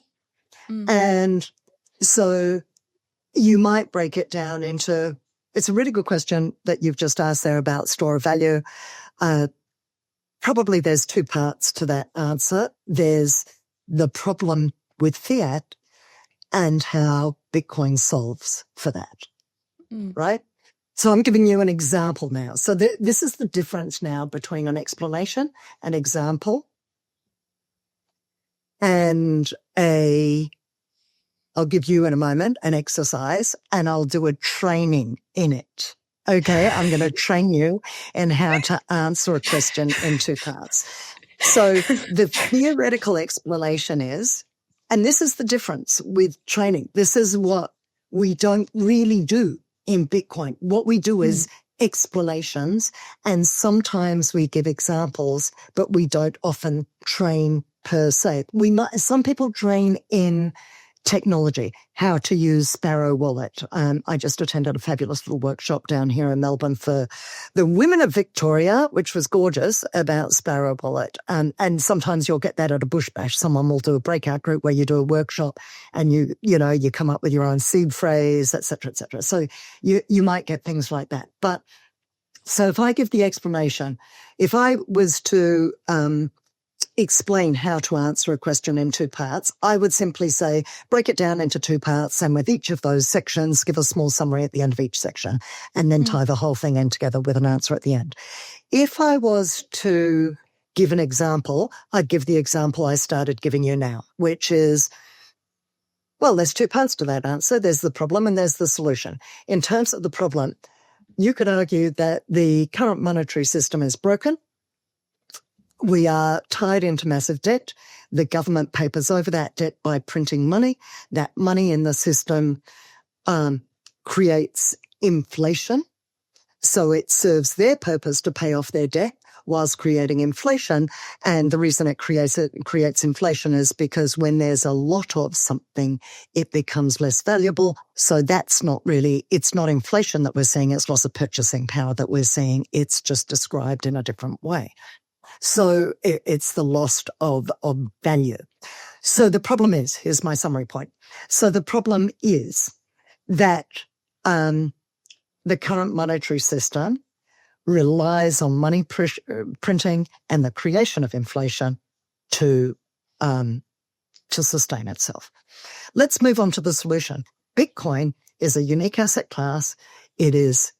And so you might break it down into, it's a really good question that you've just asked there about store of value. Probably there's two parts to that answer. There's the problem with fiat and how Bitcoin solves for that, right? So I'm giving you an example now. So this is the difference now between an explanation, an example, and I'll give you in a moment an exercise, and I'll do a training in it. Okay, I'm going to train you in how to answer a question in two parts. So the theoretical explanation is, and this is the difference with training. This is what we don't really do in Bitcoin. What we do is explanations, and sometimes we give examples, but we don't often train per se. Some people train in technology, how to use Sparrow Wallet. I just attended a fabulous little workshop down here in Melbourne for the women of Victoria, which was gorgeous, about Sparrow Wallet. And sometimes you'll get that at a bush bash. Someone will do a breakout group where you do a workshop and you come up with your own seed phrase, et cetera, et cetera. So you might get things like that. But so if I give the explanation, if I was to explain how to answer a question in two parts, I would simply say, break it down into two parts, and with each of those sections, give a small summary at the end of each section, and then tie the whole thing in together with an answer at the end. If I was to give an example, I'd give the example I started giving you now, which is, well, there's two parts to that answer. There's the problem and there's the solution. In terms of the problem, you could argue that the current monetary system is broken. We are tied into massive debt. The government papers over that debt by printing money. That money in the system creates inflation. So it serves their purpose to pay off their debt whilst creating inflation. And the reason it creates inflation is because when there's a lot of something, it becomes less valuable. So it's not inflation that we're seeing. It's loss of purchasing power that we're seeing. It's just described in a different way. So it's the loss of value. So the problem is, here's my summary point. So the problem is that the current monetary system relies on money printing and the creation of inflation to sustain itself. Let's move on to the solution. Bitcoin is a unique asset class. It is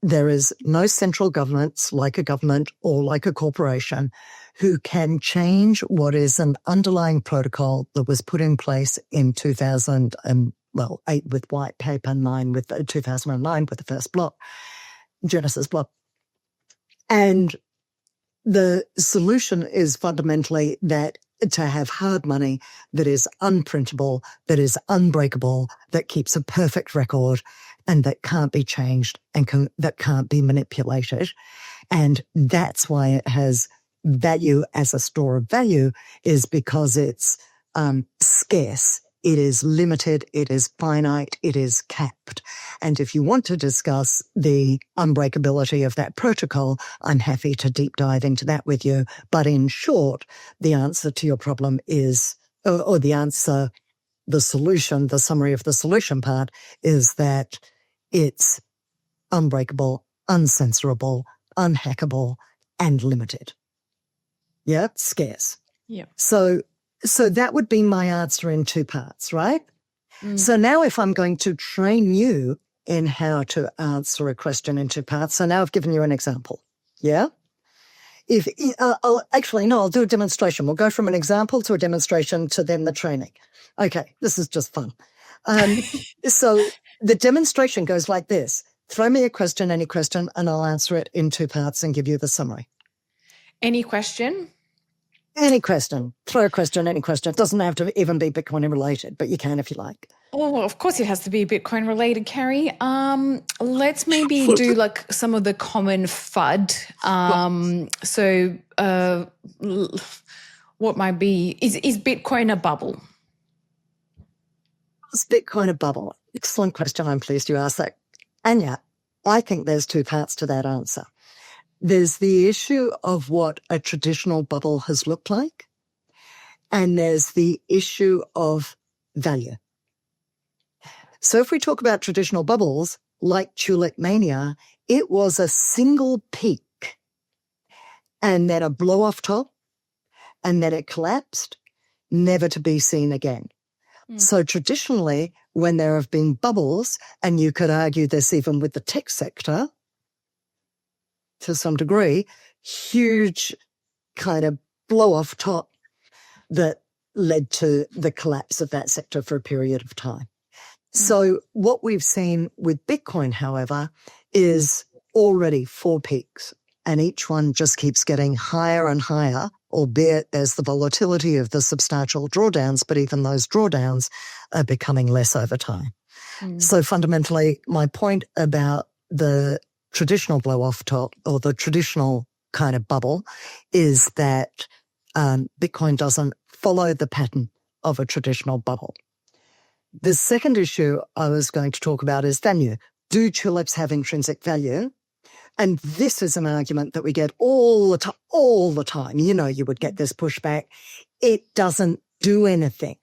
there is no central governments like a government or like a corporation who can change what is an underlying protocol that was put in place in 8 with white paper, 9 with 2009 with the first block, Genesis block. And the solution is fundamentally that to have hard money that is unprintable, that is unbreakable, that keeps a perfect record, and that can't be changed and that can't be manipulated. And that's why it has value as a store of value, is because it's scarce. It is limited, it is finite, it is capped. And if you want to discuss the unbreakability of that protocol, I'm happy to deep dive into that with you. But in short, the answer to your problem is, or the solution, the summary of the solution part is that it's unbreakable, uncensorable, unhackable, and limited. Yeah, scarce. Yeah. So that would be my answer in 2 parts, right? So now if I'm going to train you in how to answer a question in 2 parts, so now I've given you an example, yeah? I'll do a demonstration. We'll go from an example to a demonstration to then the training. Okay, this is just fun. So the demonstration goes like this. Throw me a question, any question, and I'll answer it in 2 parts and give you the summary. Any question? Any question. Throw a question, any question. It doesn't have to even be Bitcoin related, but you can if you like. Oh, of course it has to be Bitcoin related, Carri. Let's maybe do like some of the common FUD. What might be, is Bitcoin a bubble? Is Bitcoin a bubble? Excellent question. I'm pleased you asked that. Anja, I think there's 2 parts to that answer. There's the issue of what a traditional bubble has looked like, and there's the issue of value. So if we talk about traditional bubbles, like Tulip Mania, it was a single peak and then a blow off top, and then it collapsed, never to be seen again. So traditionally, when there have been bubbles, and you could argue this even with the tech sector, to some degree, huge kind of blow off top that led to the collapse of that sector for a period of time. So what we've seen with Bitcoin, however, is already 4 peaks, and each one just keeps getting higher and higher, albeit there's the volatility of the substantial drawdowns, but even those drawdowns are becoming less over time. So fundamentally, my point about the traditional blow off top, or the traditional kind of bubble, is that Bitcoin doesn't follow the pattern of a traditional bubble. The second issue I was going to talk about is value. Do tulips have intrinsic value? And this is an argument that we get all the time. You know, you would get this pushback. It doesn't do anything,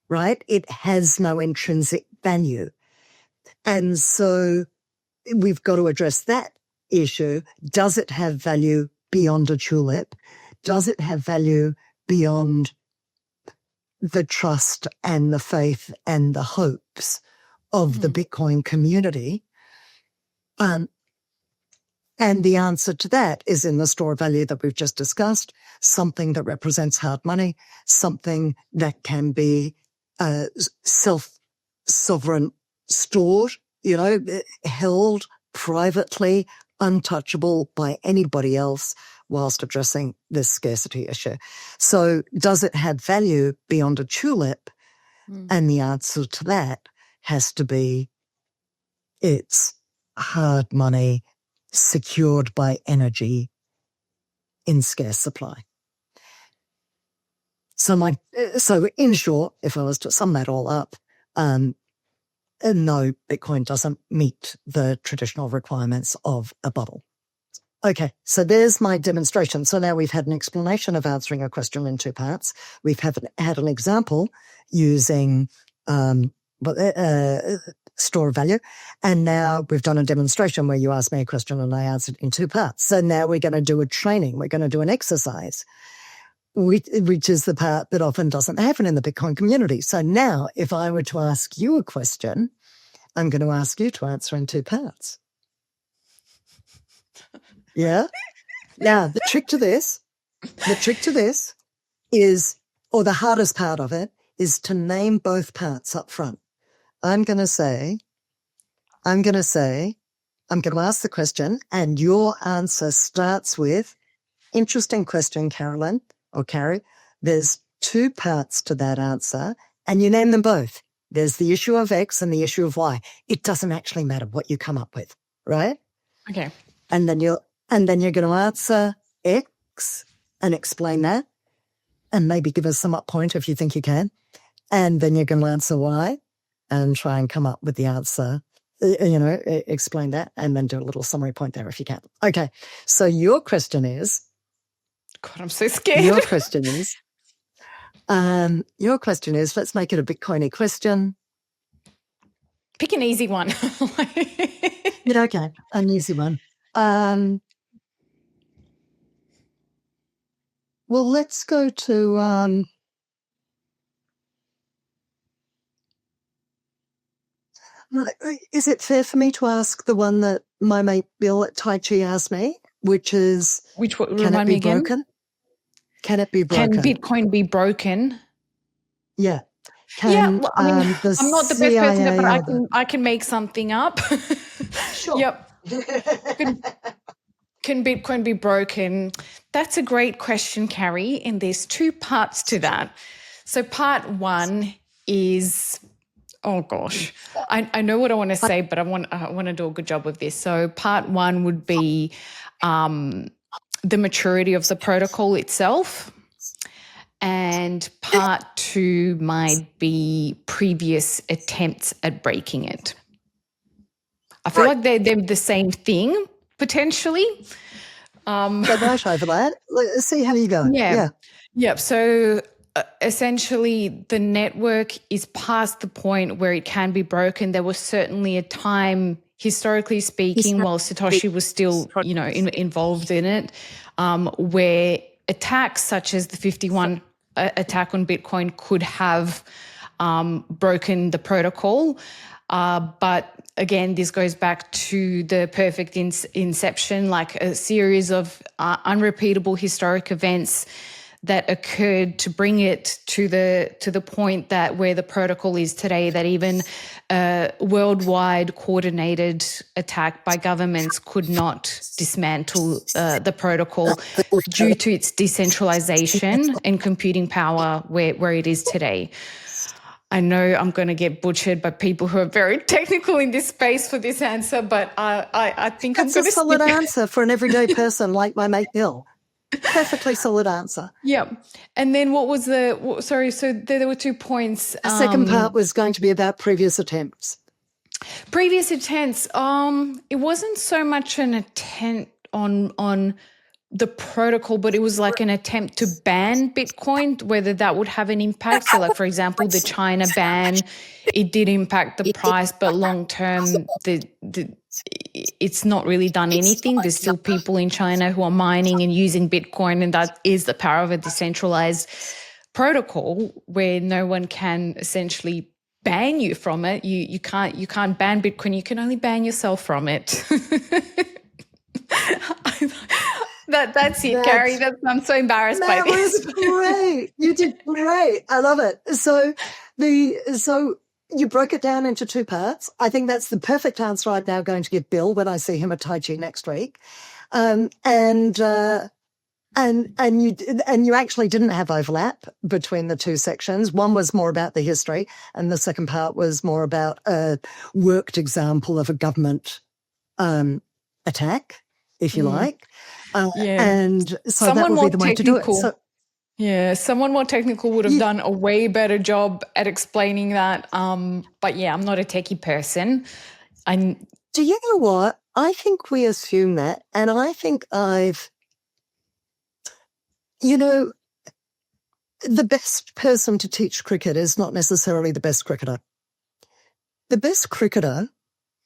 right? It has no intrinsic value. And so we've got to address that issue. Does it have value beyond a tulip? Does it have value beyond the trust and the faith and the hopes of the Bitcoin community? And the answer to that is in the store of value that we've just discussed, something that represents hard money, something that can be self-sovereign stored, held privately, untouchable by anybody else, whilst addressing this scarcity issue. So does it have value beyond a tulip? And the answer to that has to be it's hard money secured by energy in scarce supply. So in short, if I was to sum that all up, no, Bitcoin doesn't meet the traditional requirements of a bubble. Okay, so there's my demonstration. So now we've had an explanation of answering a question in 2 parts. We've had an example using store of value. And now we've done a demonstration where you asked me a question and I answered in 2 parts. So now we're going to do a training. We're going to do an exercise, which is the part that often doesn't happen in the Bitcoin community. So now if I were to ask you a question, I'm going to ask you to answer in 2 parts. Yeah. Now, the trick to this is, or the hardest part of it, is to name both parts up front. I'm going to ask the question, and your answer starts with, interesting question, Carolyn or Carri. There's two parts to that answer, and you name them both. There's the issue of X and the issue of Y. It doesn't actually matter what you come up with, right? Okay. And then you're going to answer X and explain that, and maybe give us some up point if you think you can. And then you're going to answer Y and try and come up with the answer, explain that, and then do a little summary point there if you can. Okay. So your question is, God, I'm so scared. Your question is, let's make it a Bitcoiny question. Pick an easy one. Yeah, okay, an easy one. Well, let's go to, is it fair for me to ask the one that my mate Bill at Tai Chi asked me, which is, can it be broken? Can it be broken? Can Bitcoin be broken? Yeah. I'm not the best person, but I can make something up. Sure. Yep. Can Bitcoin be broken? That's a great question, Carri, and there's two parts to that. So part one is, oh gosh, I know what I want to say, but I want to do a good job of this. So part one would be the maturity of the protocol itself. And part two might be previous attempts at breaking it. I feel like they're the same thing, potentially. They might overlap. Let's see how you go. Yeah. So essentially, the network is past the point where it can be broken. There was certainly a time, historically speaking, while Satoshi was still, involved in it, where attacks such as the 51 attack on Bitcoin could have broken the protocol. But again, this goes back to the perfect inception, like a series of unrepeatable historic events that occurred to bring it to the point that where the protocol is today, that even a worldwide coordinated attack by governments could not dismantle the protocol due to its decentralization and computing power where it is today. I know I'm going to get butchered by people who are very technical in this space for this answer, but I think that's I'm going to a solid answer for an everyday person like my mate Bill. Perfectly solid answer. Yeah. And then what was so there were 2 points. The second part was going to be about previous attempts. Previous attempts. It wasn't so much an attempt on the protocol, but it was like an attempt to ban Bitcoin, whether that would have an impact. So like, for example, the China ban, it did impact the price, but long term, it's not really done anything. There's still people in China who are mining and using Bitcoin, and that is the power of a decentralized protocol where no one can essentially ban you from it. You can't ban Bitcoin. You can only ban yourself from it. That's it, Carri. I'm so embarrassed by this. That was great. You did great. I love it. So you broke it down into two parts. I think that's the perfect answer I'm now going to give Bill when I see him at Tai Chi next week. And you actually didn't have overlap between the two sections. One was more about the history, and the second part was more about a worked example of a government attack, if you like. And so someone that would be the way to do it. Someone more technical would have done a way better job at explaining that. But yeah, I'm not a techie person. Do you know what? I think we assume that, and I think the best person to teach cricket is not necessarily the best cricketer. The best cricketer,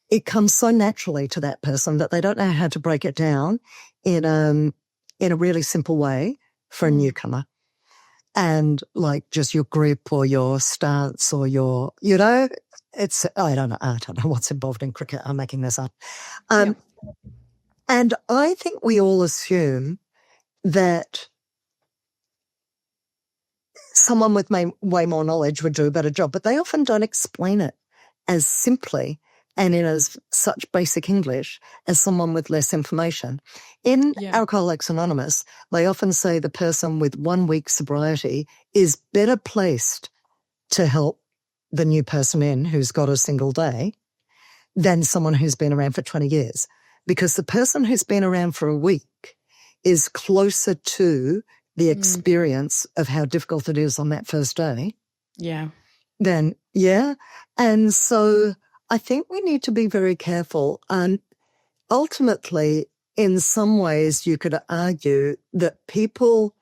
it comes so naturally to that person that they don't know how to break it down in a really simple way for a newcomer. And like just your grip or your stance or your, I don't know what's involved in cricket. I'm making this up. And And I think we all assume that someone with way more knowledge would do a better job, but they often don't explain it as simply and in as such basic English as someone with less information. In Alcoholics Anonymous, they often say the person with 1 week sobriety is better placed to help the new person in who's got a single day than someone who's been around for 20 years. Because the person who's been around for a week is closer to the experience of how difficult it is on that first day. Yeah. And so I think we need to be very careful. And ultimately, in some ways, you could argue that people...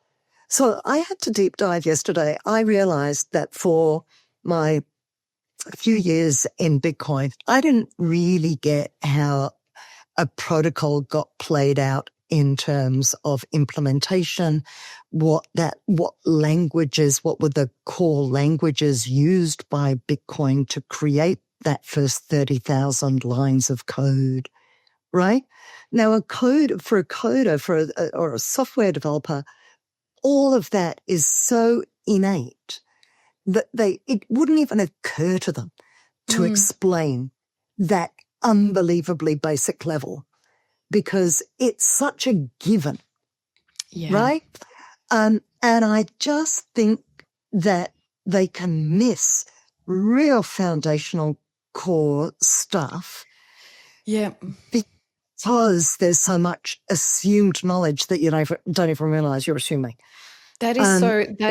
So I had to deep dive yesterday. I realized that for my few years in Bitcoin, I didn't really get how a protocol got played out in terms of implementation, what languages, what were the core languages used by Bitcoin to create that first 30,000 lines of code, right? Now, a coder, or a software developer, all of that is so innate that it wouldn't even occur to them to explain that unbelievably basic level, because it's such a given, right? And I just think that they can miss real foundational core stuff. Yeah. Because there's so much assumed knowledge that you don't even realize you're assuming. That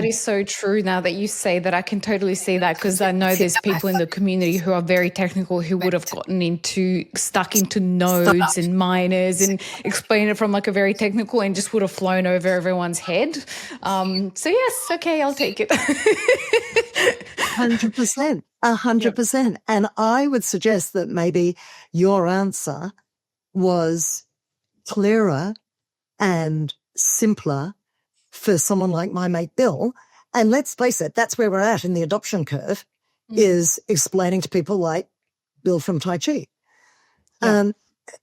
is so true. Now that you say that, I can totally see that, because I know there's people in the community who are very technical who would have gotten stuck into nodes and miners and explain it from like a very technical, and just would have flown over everyone's head. So yes, okay, I'll take it. 100%, 100%. And I would suggest that maybe your answer was clearer and simpler for someone like my mate Bill. And let's face it, that's where we're at in the adoption curve, is explaining to people like Bill from Tai Chi.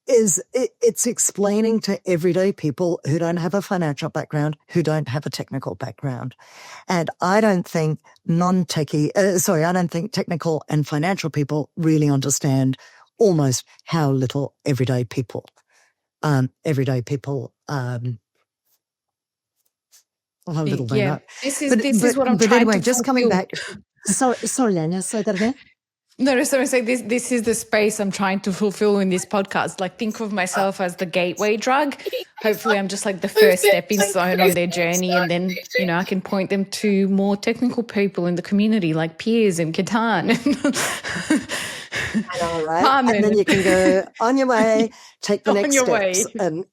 It's explaining to everyday people who don't have a financial background, who don't have a technical background. And I don't think I don't think technical and financial people really understand almost how little everyday people a little they know. This is what I'm trying anyway, to just coming back. Sorry, Anya, say that again. No, so I'm saying this is the space I'm trying to fulfill in this podcast. Like, think of myself as the gateway drug. Hopefully I'm just like the first stepping stone on their journey, and then, I can point them to more technical people in the community like Piers and Catan. I know, right? And then you can go on your way, take the next steps, and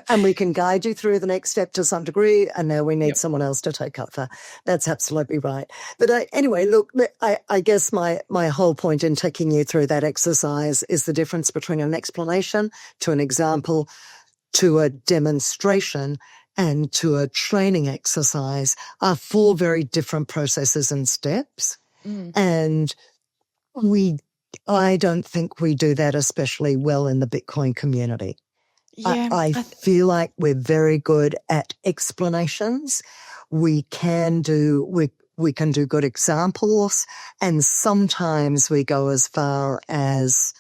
and we can guide you through the next step to some degree. And now we need someone else to take over. That's absolutely right. But anyway, look, I guess my whole point in taking you through that exercise is the difference between an explanation to an example, to a demonstration, and to a training exercise are 4 very different processes and steps. And I don't think we do that especially well in the Bitcoin community. I feel like we're very good at explanations. We can do good examples, and sometimes we go as far as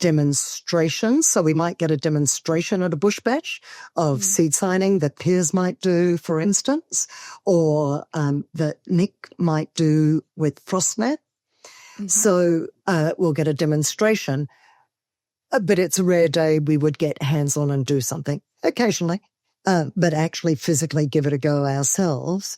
demonstrations. So we might get a demonstration at a bush bash of seed signing that Piers might do, for instance, or that Nick might do with FrostNet. So we'll get a demonstration, but it's a rare day we would get hands-on and do something occasionally, but actually physically give it a go ourselves.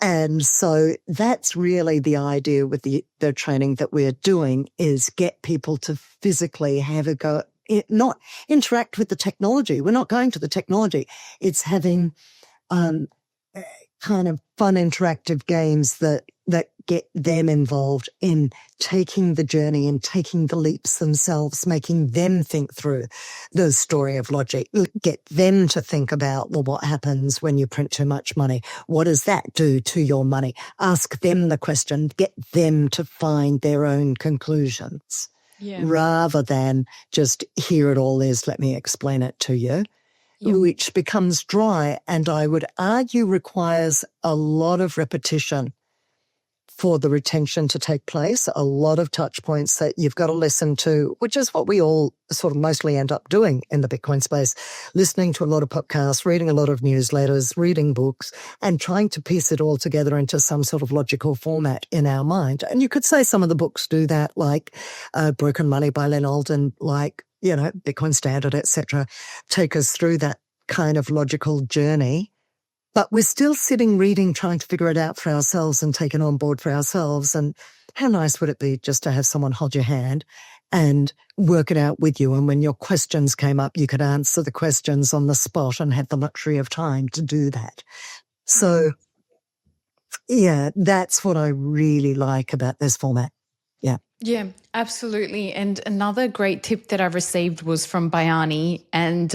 And so that's really the idea with the training that we're doing, is get people to physically have a go, not interact with the technology. We're not going to the technology. It's having kind of fun interactive games that get them involved in taking the journey and taking the leaps themselves, making them think through the story of logic, get them to think about, well, what happens when you print too much money? What does that do to your money? Ask them the question, get them to find their own conclusions. Yeah. rather than just here it all is, let me explain it to you, which becomes dry and I would argue requires a lot of repetition for the retention to take place, a lot of touch points that you've got to listen to, which is what we all sort of mostly end up doing in the Bitcoin space, listening to a lot of podcasts, reading a lot of newsletters, reading books, and trying to piece it all together into some sort of logical format in our mind. And you could say some of the books do that, like Broken Money by Len Alden, like, Bitcoin Standard, etc., take us through that kind of logical journey. But we're still sitting, reading, trying to figure it out for ourselves and take it on board for ourselves. And how nice would it be just to have someone hold your hand and work it out with you? And when your questions came up, you could answer the questions on the spot and have the luxury of time to do that. So, yeah, that's what I really like about this format. Yeah. Yeah, absolutely. And another great tip that I received was from Bayani. And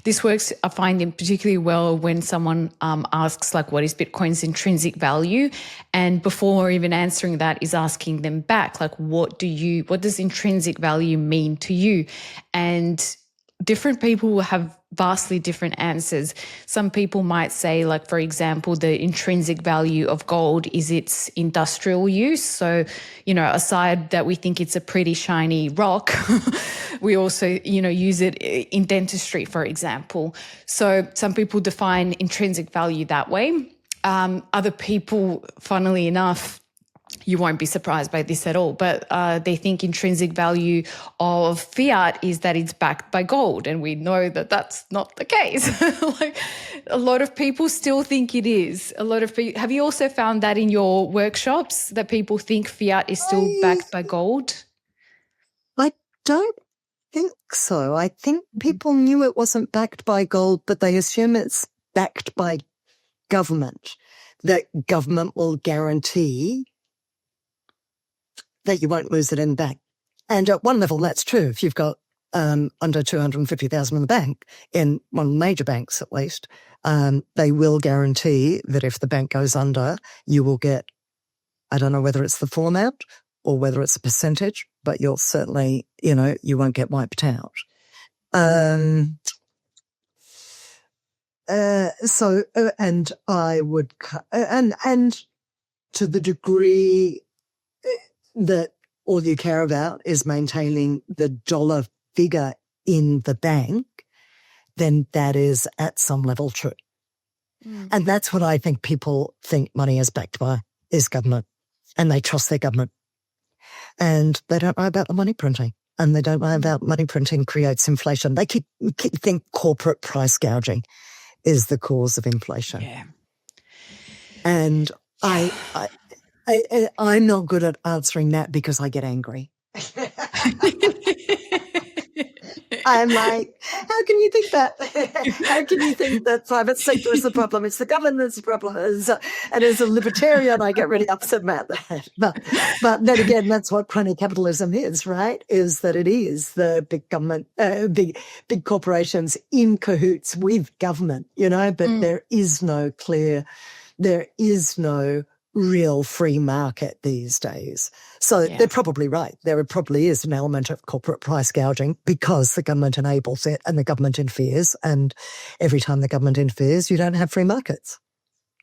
this works, I find, it particularly well when someone asks, like, what is Bitcoin's intrinsic value? And before even answering that is asking them back, like, what does intrinsic value mean to you? And different people will have vastly different answers. Some people might say, like, for example, the intrinsic value of gold is its industrial use. So, aside that we think it's a pretty shiny rock, we also, use it in dentistry, for example. So some people define intrinsic value that way. Other people, funnily enough, you won't be surprised by this at all, but they think intrinsic value of fiat is that it's backed by gold. And we know that that's not the case. Like, a lot of people still think it is. A lot of people. Have you also found that in your workshops that people think fiat is still backed by gold? I don't think so. I think people knew it wasn't backed by gold, but they assume it's backed by government, that government will guarantee that you won't lose it in the bank. And at one level, that's true. If you've got under 250,000 in the bank, in one of the major banks at least, they will guarantee that if the bank goes under, you will get, I don't know whether it's the full amount or whether it's a percentage, but you'll certainly, you won't get wiped out. And I would, and to the degree that all you care about is maintaining the dollar figure in the bank, then that is at some level true. And that's what I think people think money is backed by, is government. And they trust their government. And they don't know about the money printing. And they don't know about money printing creates inflation. They keep think corporate price gouging is the cause of inflation. Yeah. And I'm not good at answering that because I get angry. I'm like, how can you think that? How can you think that private sector is the problem? It's the government that's the problem. And as a libertarian, I get really upset about that. But then again, that's what crony capitalism is, right? Is that it is the big government, big corporations in cahoots with government, but there is no real free market these days. So they're probably right. There probably is an element of corporate price gouging because the government enables it and the government interferes. And every time the government interferes, you don't have free markets.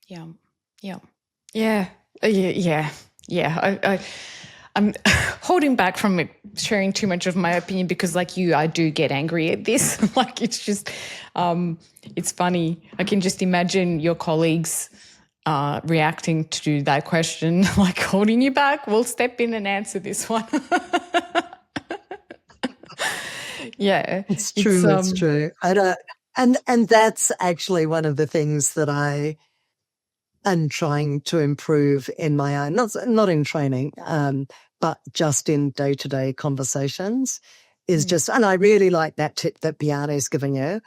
Yeah. I'm holding back from sharing too much of my opinion because, like you, I do get angry at this. Like, it's just, it's funny. I can just imagine your colleagues reacting to that question, like holding you back. We'll step in and answer this one. Yeah, it's true. It's true. And that's actually one of the things that I am trying to improve in my own, not in training, but just in day-to-day conversations is just, and I really like that tip that Biane's given you,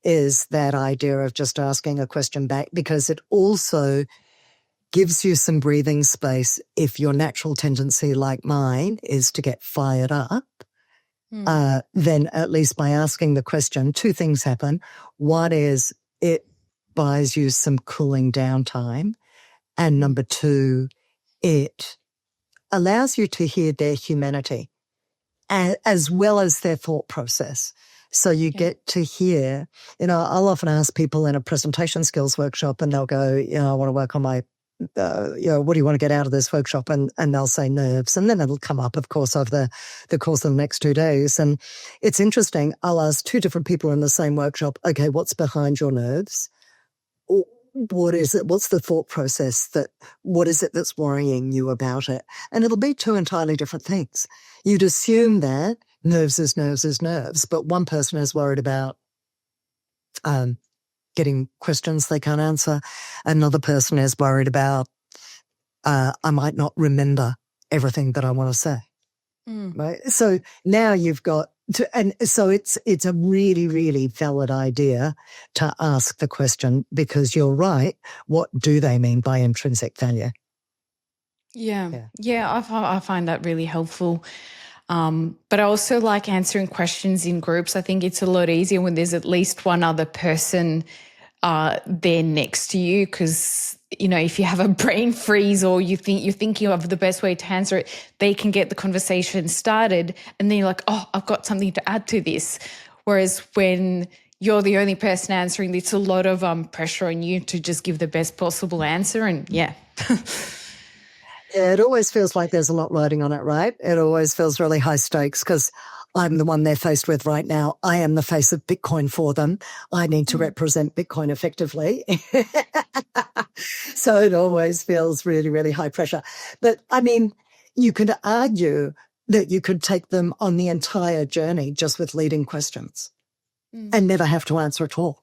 is that idea of just asking a question back, because it also gives you some breathing space if your natural tendency, like mine, is to get fired up. Then at least by asking the question, two things happen. One is it buys you some cooling down time. And number two, it allows you to hear their humanity. as well as their thought process. So you get to hear, I'll often ask people in a presentation skills workshop and they'll go, I want to work on my, what do you want to get out of this workshop? And they'll say nerves. And then it'll come up, of course, over the course of the next 2 days. And it's interesting. I'll ask 2 different people in the same workshop, okay, what's behind your nerves? What is it? What's the thought process what is it that's worrying you about it? And it'll be 2 entirely different things. You'd assume that nerves is nerves is nerves, but one person is worried about getting questions they can't answer. Another person is worried about, I might not remember everything that I want to say. Right? So now you've got and so it's a really, really valid idea to ask the question, because you're right. What do they mean by intrinsic value? Yeah, I find that really helpful. But I also like answering questions in groups. I think it's a lot easier when there's at least one other person there next to you, because if you have a brain freeze or you're thinking of the best way to answer it, they can get the conversation started, and then you're like, oh, I've got something to add to this. Whereas when you're the only person answering, it's a lot of pressure on you to just give the best possible answer. And yeah. Yeah, it always feels like there's a lot riding on it, right? It always feels really high stakes because I'm the one they're faced with right now. I am the face of Bitcoin for them. I need to represent Bitcoin effectively. So it always feels really, really high pressure. But I mean, you could argue that you could take them on the entire journey just with leading questions and never have to answer at all.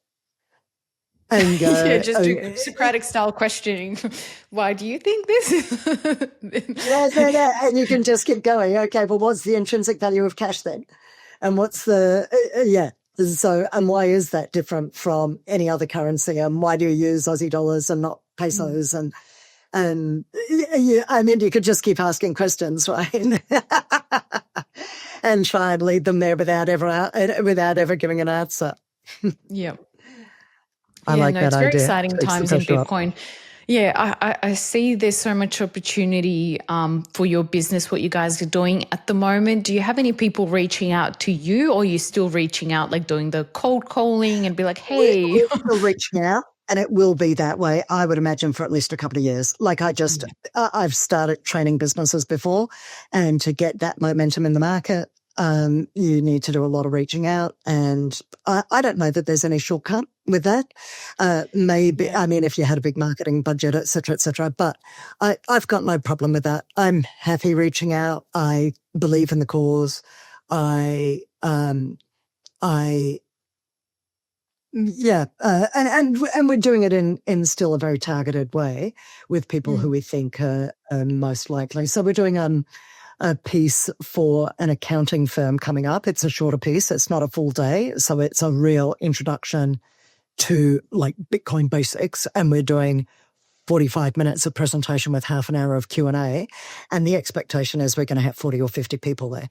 And just do Socratic style questioning. Why do you think this? And you can just keep going. Okay, well, what's the intrinsic value of cash then? And what's so, and why is that different from any other currency? And why do you use Aussie dollars and not pesos? And I mean, you could just keep asking questions, right? And try and lead them there without ever giving an answer. Yeah. I like that it's idea. Very exciting times in Bitcoin. Yeah, I see there's so much opportunity for your business, what you guys are doing at the moment. Do you have any people reaching out to you, or are you still reaching out, like doing the cold calling and be like, hey? We're still reaching out, and it will be that way, I would imagine, for at least a couple of years. Like I've started training businesses before, and to get that momentum in the market, you need to do a lot of reaching out. And I don't know that there's any shortcut with that. Maybe, I mean, if you had a big marketing budget, et cetera, but I've got no problem with that. I'm happy reaching out. I believe in the cause. And we're doing it in still a very targeted way with people who we think are most likely. So we're doing a piece for an accounting firm coming up. It's a shorter piece. It's not a full day. So it's a real introduction to like Bitcoin basics. And we're doing 45 minutes of presentation with half an hour of Q&A. And the expectation is we're going to have 40 or 50 people there.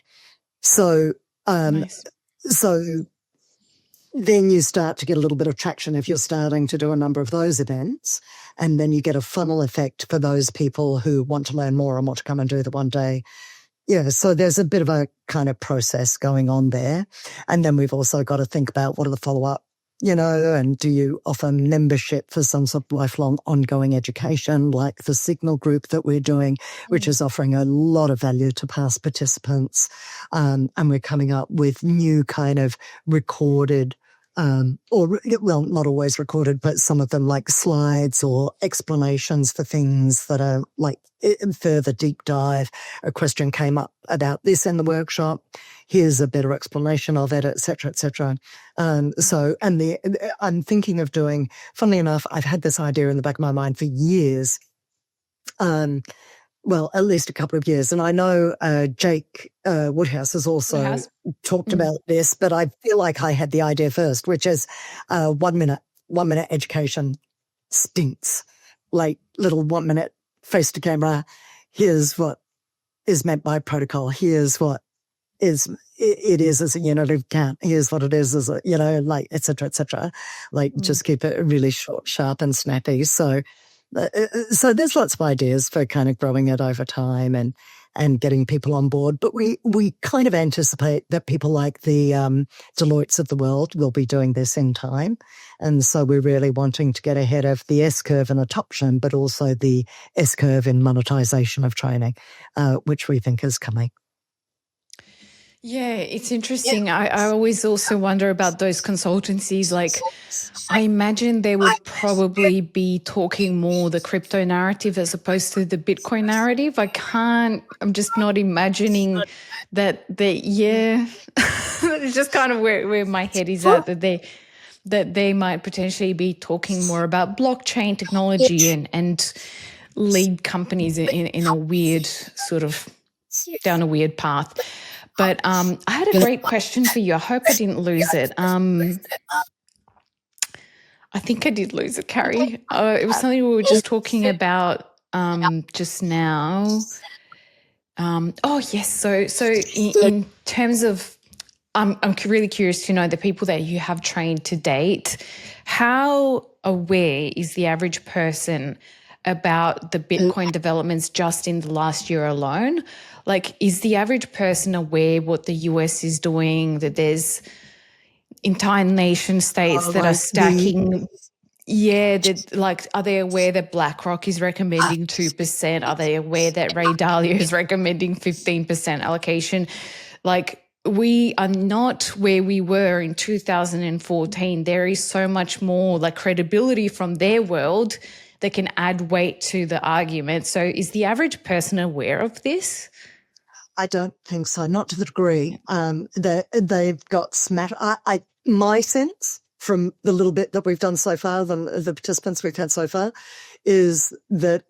So, Nice. So then you start to get a little bit of traction if you're starting to do a number of those events. And then you get a funnel effect for those people who want to learn more and want to come and do the one day. Yeah, so there's a bit of a kind of process going on there. And then we've also got to think about what are the follow-up, and do you offer membership for some sort of lifelong ongoing education, like the Signal group that we're doing, which is offering a lot of value to past participants. And we're coming up with new kind of recorded not always recorded, but some of them like slides or explanations for things that are like further deep dive. A question came up about this in the workshop. Here's a better explanation of it, et cetera, et cetera. I'm thinking of doing, funnily enough, I've had this idea in the back of my mind for years. Well, at least a couple of years. And I know Jake Woodhouse has also talked about this, but I feel like I had the idea first, which is 1 minute education stints, like little 1 minute face to camera. Here's what is meant by protocol. Here's what it is as a unit of account. Here's what it is as a, like, et cetera, like just keep it really short, sharp and snappy. So there's lots of ideas for kind of growing it over time. And and getting people on board. But we kind of anticipate that people like the Deloittes of the world will be doing this in time. And so we're really wanting to get ahead of the S-curve in adoption, but also the S-curve in monetization of training, which we think is coming. Yeah, it's interesting. I always also wonder about those consultancies. Like, I imagine they would probably be talking more the crypto narrative as opposed to the Bitcoin narrative. I'm just not imagining that it's just kind of where my head is at, that they might potentially be talking more about blockchain technology and lead companies in a weird sort of down a weird path. But I had a great question for you. I hope I didn't lose it. I think I did lose it, Carri. It was something we were just talking about just now. Oh yes. So in terms of, I'm really curious to know the people that you have trained to date. How aware is the average person about the Bitcoin developments just in the last year alone? Like, is the average person aware what the US is doing, that there's entire nation states that are stacking? Are they aware that BlackRock is recommending 2%? Are they aware that Ray Dalio is recommending 15% allocation? Like, we are not where we were in 2014. There is so much more like credibility from their world that can add weight to the argument. So is the average person aware of this? I don't think so, not to the degree they've got my sense from the little bit that we've done so far, the participants we've had so far, is that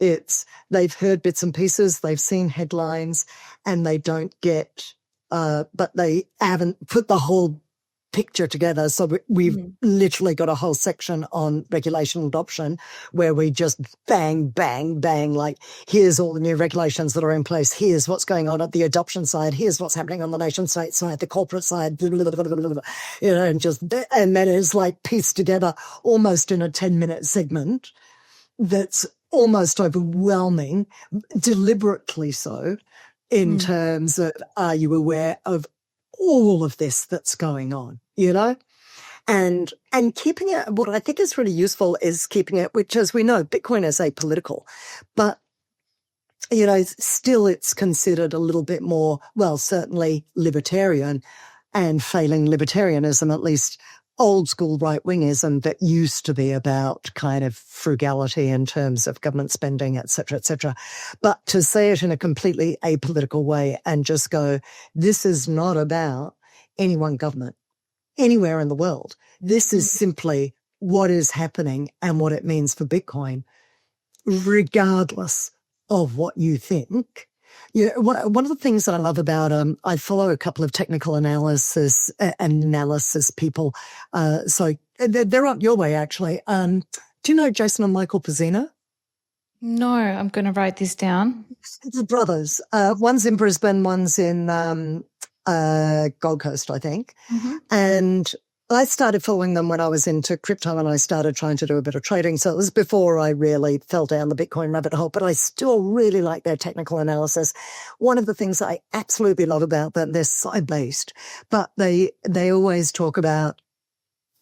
they've heard bits and pieces, they've seen headlines, and they don't get, but they haven't put the whole picture together. So we've literally got a whole section on regulation adoption where we just bang, bang, bang, like here's all the new regulations that are in place. Here's what's going on at the adoption side. Here's what's happening on the nation state side, the corporate side, and then it's like pieced together almost in a 10-minute segment that's almost overwhelming, deliberately so, in terms of, are you aware of all of this that's going on, and keeping it, what I think is really useful is keeping it, which, as we know, Bitcoin is apolitical, but, still it's considered a little bit more, well, certainly libertarian and failing libertarianism, at least old school right-wingism that used to be about kind of frugality in terms of government spending, et cetera, but to say it in a completely apolitical way and just go, this is not about any one government anywhere in the world. This is simply what is happening and what it means for Bitcoin, regardless of what you think. One of the things that I love about I follow a couple of technical analysis people. So they're up your way, actually. Do you know Jason and Michael Pizzino? No, I'm going to write this down. The brothers. One's in Brisbane, one's in Gold Coast, I think. And I started following them when I was into crypto and I started trying to do a bit of trading. So it was before I really fell down the Bitcoin rabbit hole, but I still really like their technical analysis. One of the things I absolutely love about them, they're side-based, but they always talk about,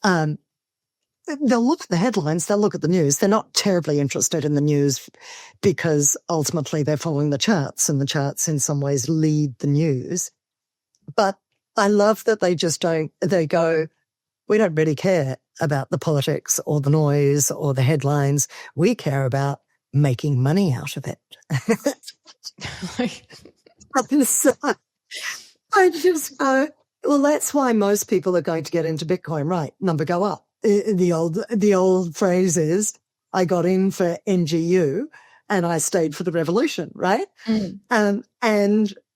they'll look at the headlines, they'll look at the news. They're not terribly interested in the news because ultimately they're following the charts, and the charts in some ways lead the news. But I love that they go, we don't really care about the politics or the noise or the headlines. We care about making money out of it. So I just go, well, that's why most people are going to get into Bitcoin, right? Number go up. The old phrase is, I got in for NGU and I stayed for the revolution, right? And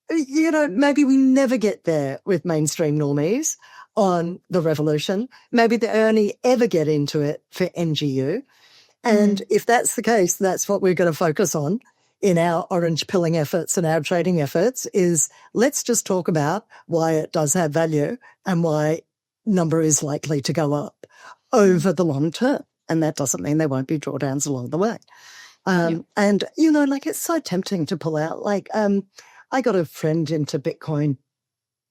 maybe we never get there with mainstream normies on the revolution. Maybe they only ever get into it for NGU. And if that's the case, that's what we're going to focus on in our orange pilling efforts and our trading efforts, is let's just talk about why it does have value and why number is likely to go up over the long term. And that doesn't mean there won't be drawdowns along the way. And, it's so tempting to pull out. I got a friend into Bitcoin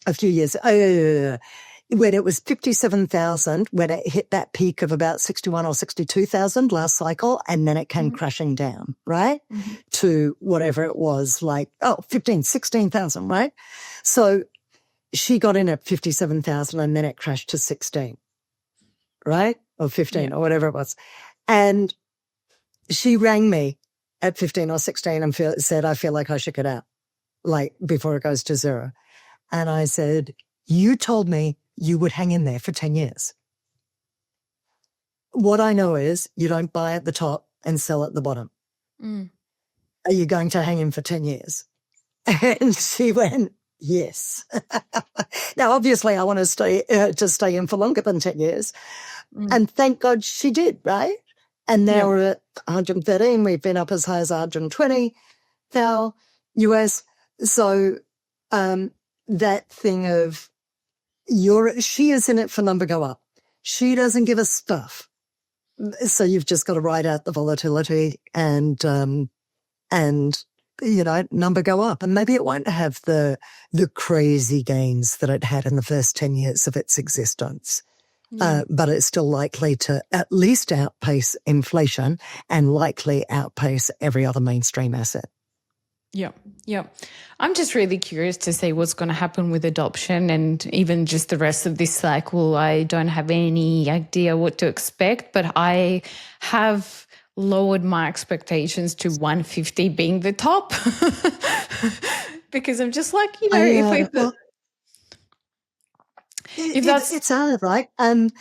a few years when it was 57,000, when it hit that peak of about 61 or 62,000 last cycle, and then it came crashing down, right? To whatever it was, like, 15, 16,000, right? So she got in at 57,000 and then it crashed to 16, right? Or 15 or whatever it was. And she rang me at 15 or 16 and said, I feel like I should get out, like before it goes to zero. And I said, you told me you would hang in there for 10 years. What I know is you don't buy at the top and sell at the bottom. Are you going to hang in for 10 years? And she went, yes. Now, obviously, I want to stay in for longer than 10 years. And thank God she did, right? And now we're at 113. We've been up as high as 120 now, US. So that thing of she is in it for number go up. She doesn't give a stuff. So you've just got to ride out the volatility and number go up. And maybe it won't have the crazy gains that it had in the first 10 years of its existence. But it's still likely to at least outpace inflation and likely outpace every other mainstream asset. Yeah. I'm just really curious to see what's going to happen with adoption and even just the rest of this cycle. I don't have any idea what to expect, but I have lowered my expectations to 150 being the top because I'm just like, it's hard, right? And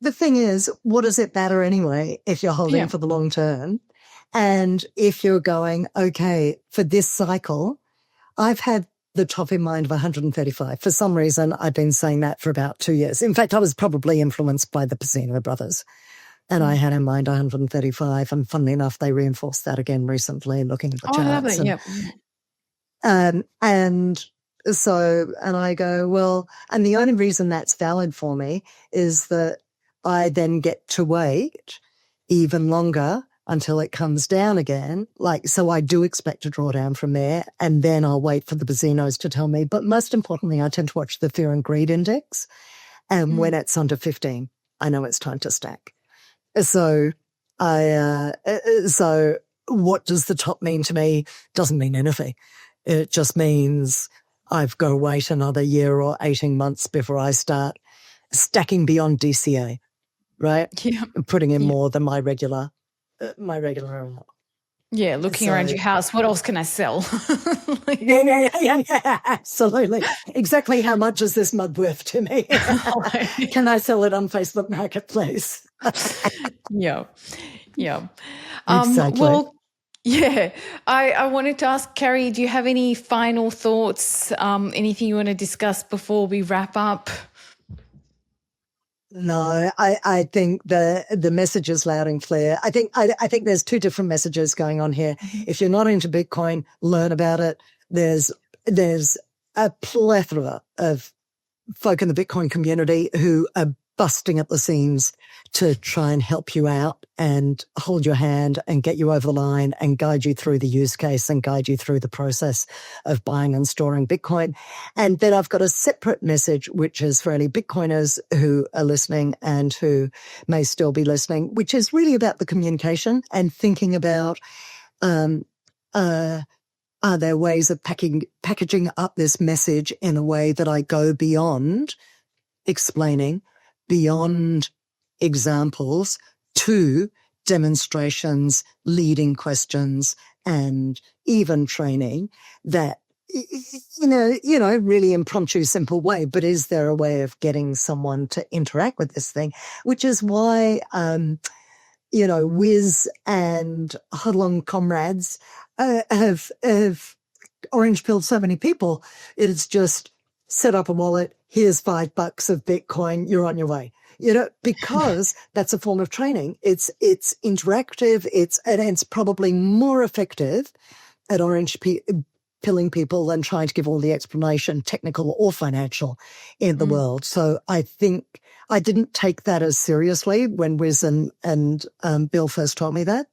the thing is, what does it matter anyway if you're holding for the long term? And if you're going, okay, for this cycle, I've had the top in mind of 135. For some reason, I've been saying that for about 2 years. In fact, I was probably influenced by the Pacino brothers. And I had in mind 135. And funnily enough, they reinforced that again recently, looking at the charts. I love it, and I go, well, and the only reason that's valid for me is that I then get to wait even longer until it comes down again. So I do expect a drawdown from there, and then I'll wait for the Bazinos to tell me. But most importantly, I tend to watch the fear and greed index. And when it's under 15, I know it's time to stack. So so what does the top mean to me? Doesn't mean anything. It just means I've got to wait another year or 18 months before I start stacking beyond DCA, right? Yeah. Putting in more than my regular amount. Yeah, looking around your house, what else can I sell? Yeah, absolutely. Exactly how much is this mug worth to me? Can I sell it on Facebook Marketplace? Yeah. Exactly. Well, I wanted to ask, Carri, do you have any final thoughts, anything you want to discuss before we wrap up? No, I think the message is loud and clear. I think there's two different messages going on here. If you're not into Bitcoin, learn about it. There's a plethora of folk in the Bitcoin community who are busting at the seams to try and help you out and hold your hand and get you over the line and guide you through the use case and guide you through the process of buying and storing Bitcoin. And then I've got a separate message, which is for any Bitcoiners who are listening and who may still be listening, which is really about the communication and thinking about, are there ways of packaging up this message in a way that I go beyond explaining, beyond examples, to demonstrations, leading questions, and even training that, really impromptu, simple way. But is there a way of getting someone to interact with this thing? Which is why, Wiz and Huddlung comrades have orange pilled so many people. It's just set up a wallet. Here's $5 of Bitcoin. You're on your way. Because that's a form of training. It's interactive. And it's probably more effective at orange pilling people than trying to give all the explanation, technical or financial, in the world. So I think I didn't take that as seriously when Wiz and Bill first told me that.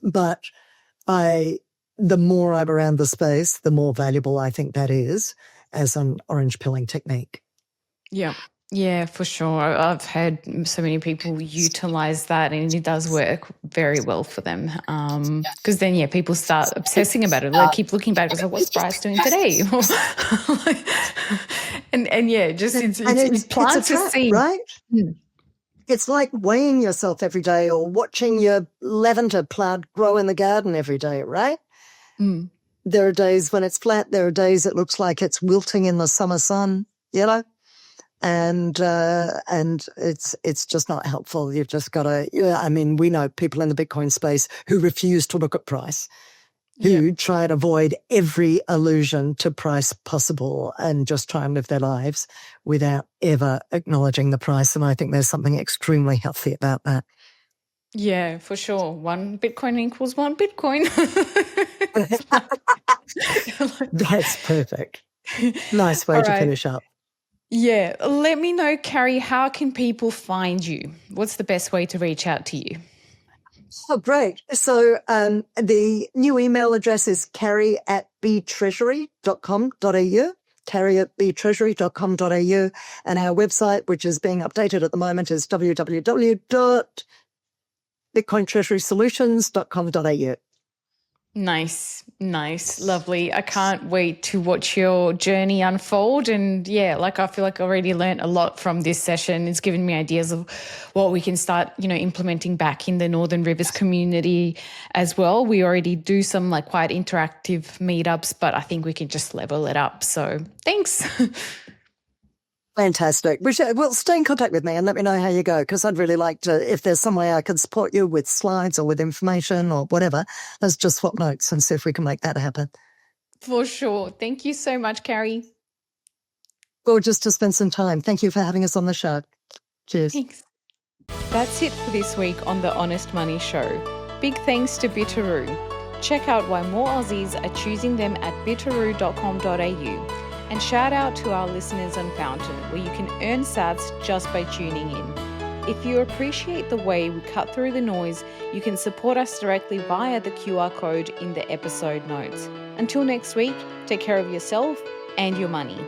But I the more I'm around the space, the more valuable I think that is as an orange pilling technique. Yeah. Yeah, for sure. I've had so many people utilize that, and it does work very well for them. Because then, people start obsessing about it. They keep looking back. It's like, what's price doing today? and just And it it's a plants a trap, seed. right? Mm. It's like weighing yourself every day or watching your lavender plant grow in the garden every day, right? Mm. There are days when it's flat. There are days it looks like it's wilting in the summer sun, and it's just not helpful. You've just got to, I mean, we know people in the Bitcoin space who refuse to look at price, who try and avoid every allusion to price possible and just try and live their lives without ever acknowledging the price. And I think there's something extremely healthy about that. Yeah, for sure. 1 Bitcoin equals 1 Bitcoin. That's perfect. Nice way All to right. finish up. Yeah. Let me know, Carri, how can people find you? What's the best way to reach out to you? Oh, great. So the new email address is carri@btreasury.com.au, carri@btreasury.com.au. And our website, which is being updated at the moment, is www.bitcointreasurysolutions.com.au. Nice. Lovely. I can't wait to watch your journey unfold. And I feel like I already learned a lot from this session. It's given me ideas of what we can start, implementing back in the Northern Rivers community as well. We already do some quite interactive meetups, but I think we can just level it up. So thanks. Fantastic. Well, stay in contact with me and let me know how you go, because I'd really like to, if there's some way I can support you with slides or with information or whatever, let's just swap notes and see if we can make that happen. For sure. Thank you so much, Carri. Gorgeous to spend some time. Thank you for having us on the show. Cheers. Thanks. That's it for this week on The Honest Money Show. Big thanks to Bitteroo. Check out why more Aussies are choosing them at bitteroo.com.au. And shout out to our listeners on Fountain, where you can earn sats just by tuning in. If you appreciate the way we cut through the noise, you can support us directly via the QR code in the episode notes. Until next week, take care of yourself and your money.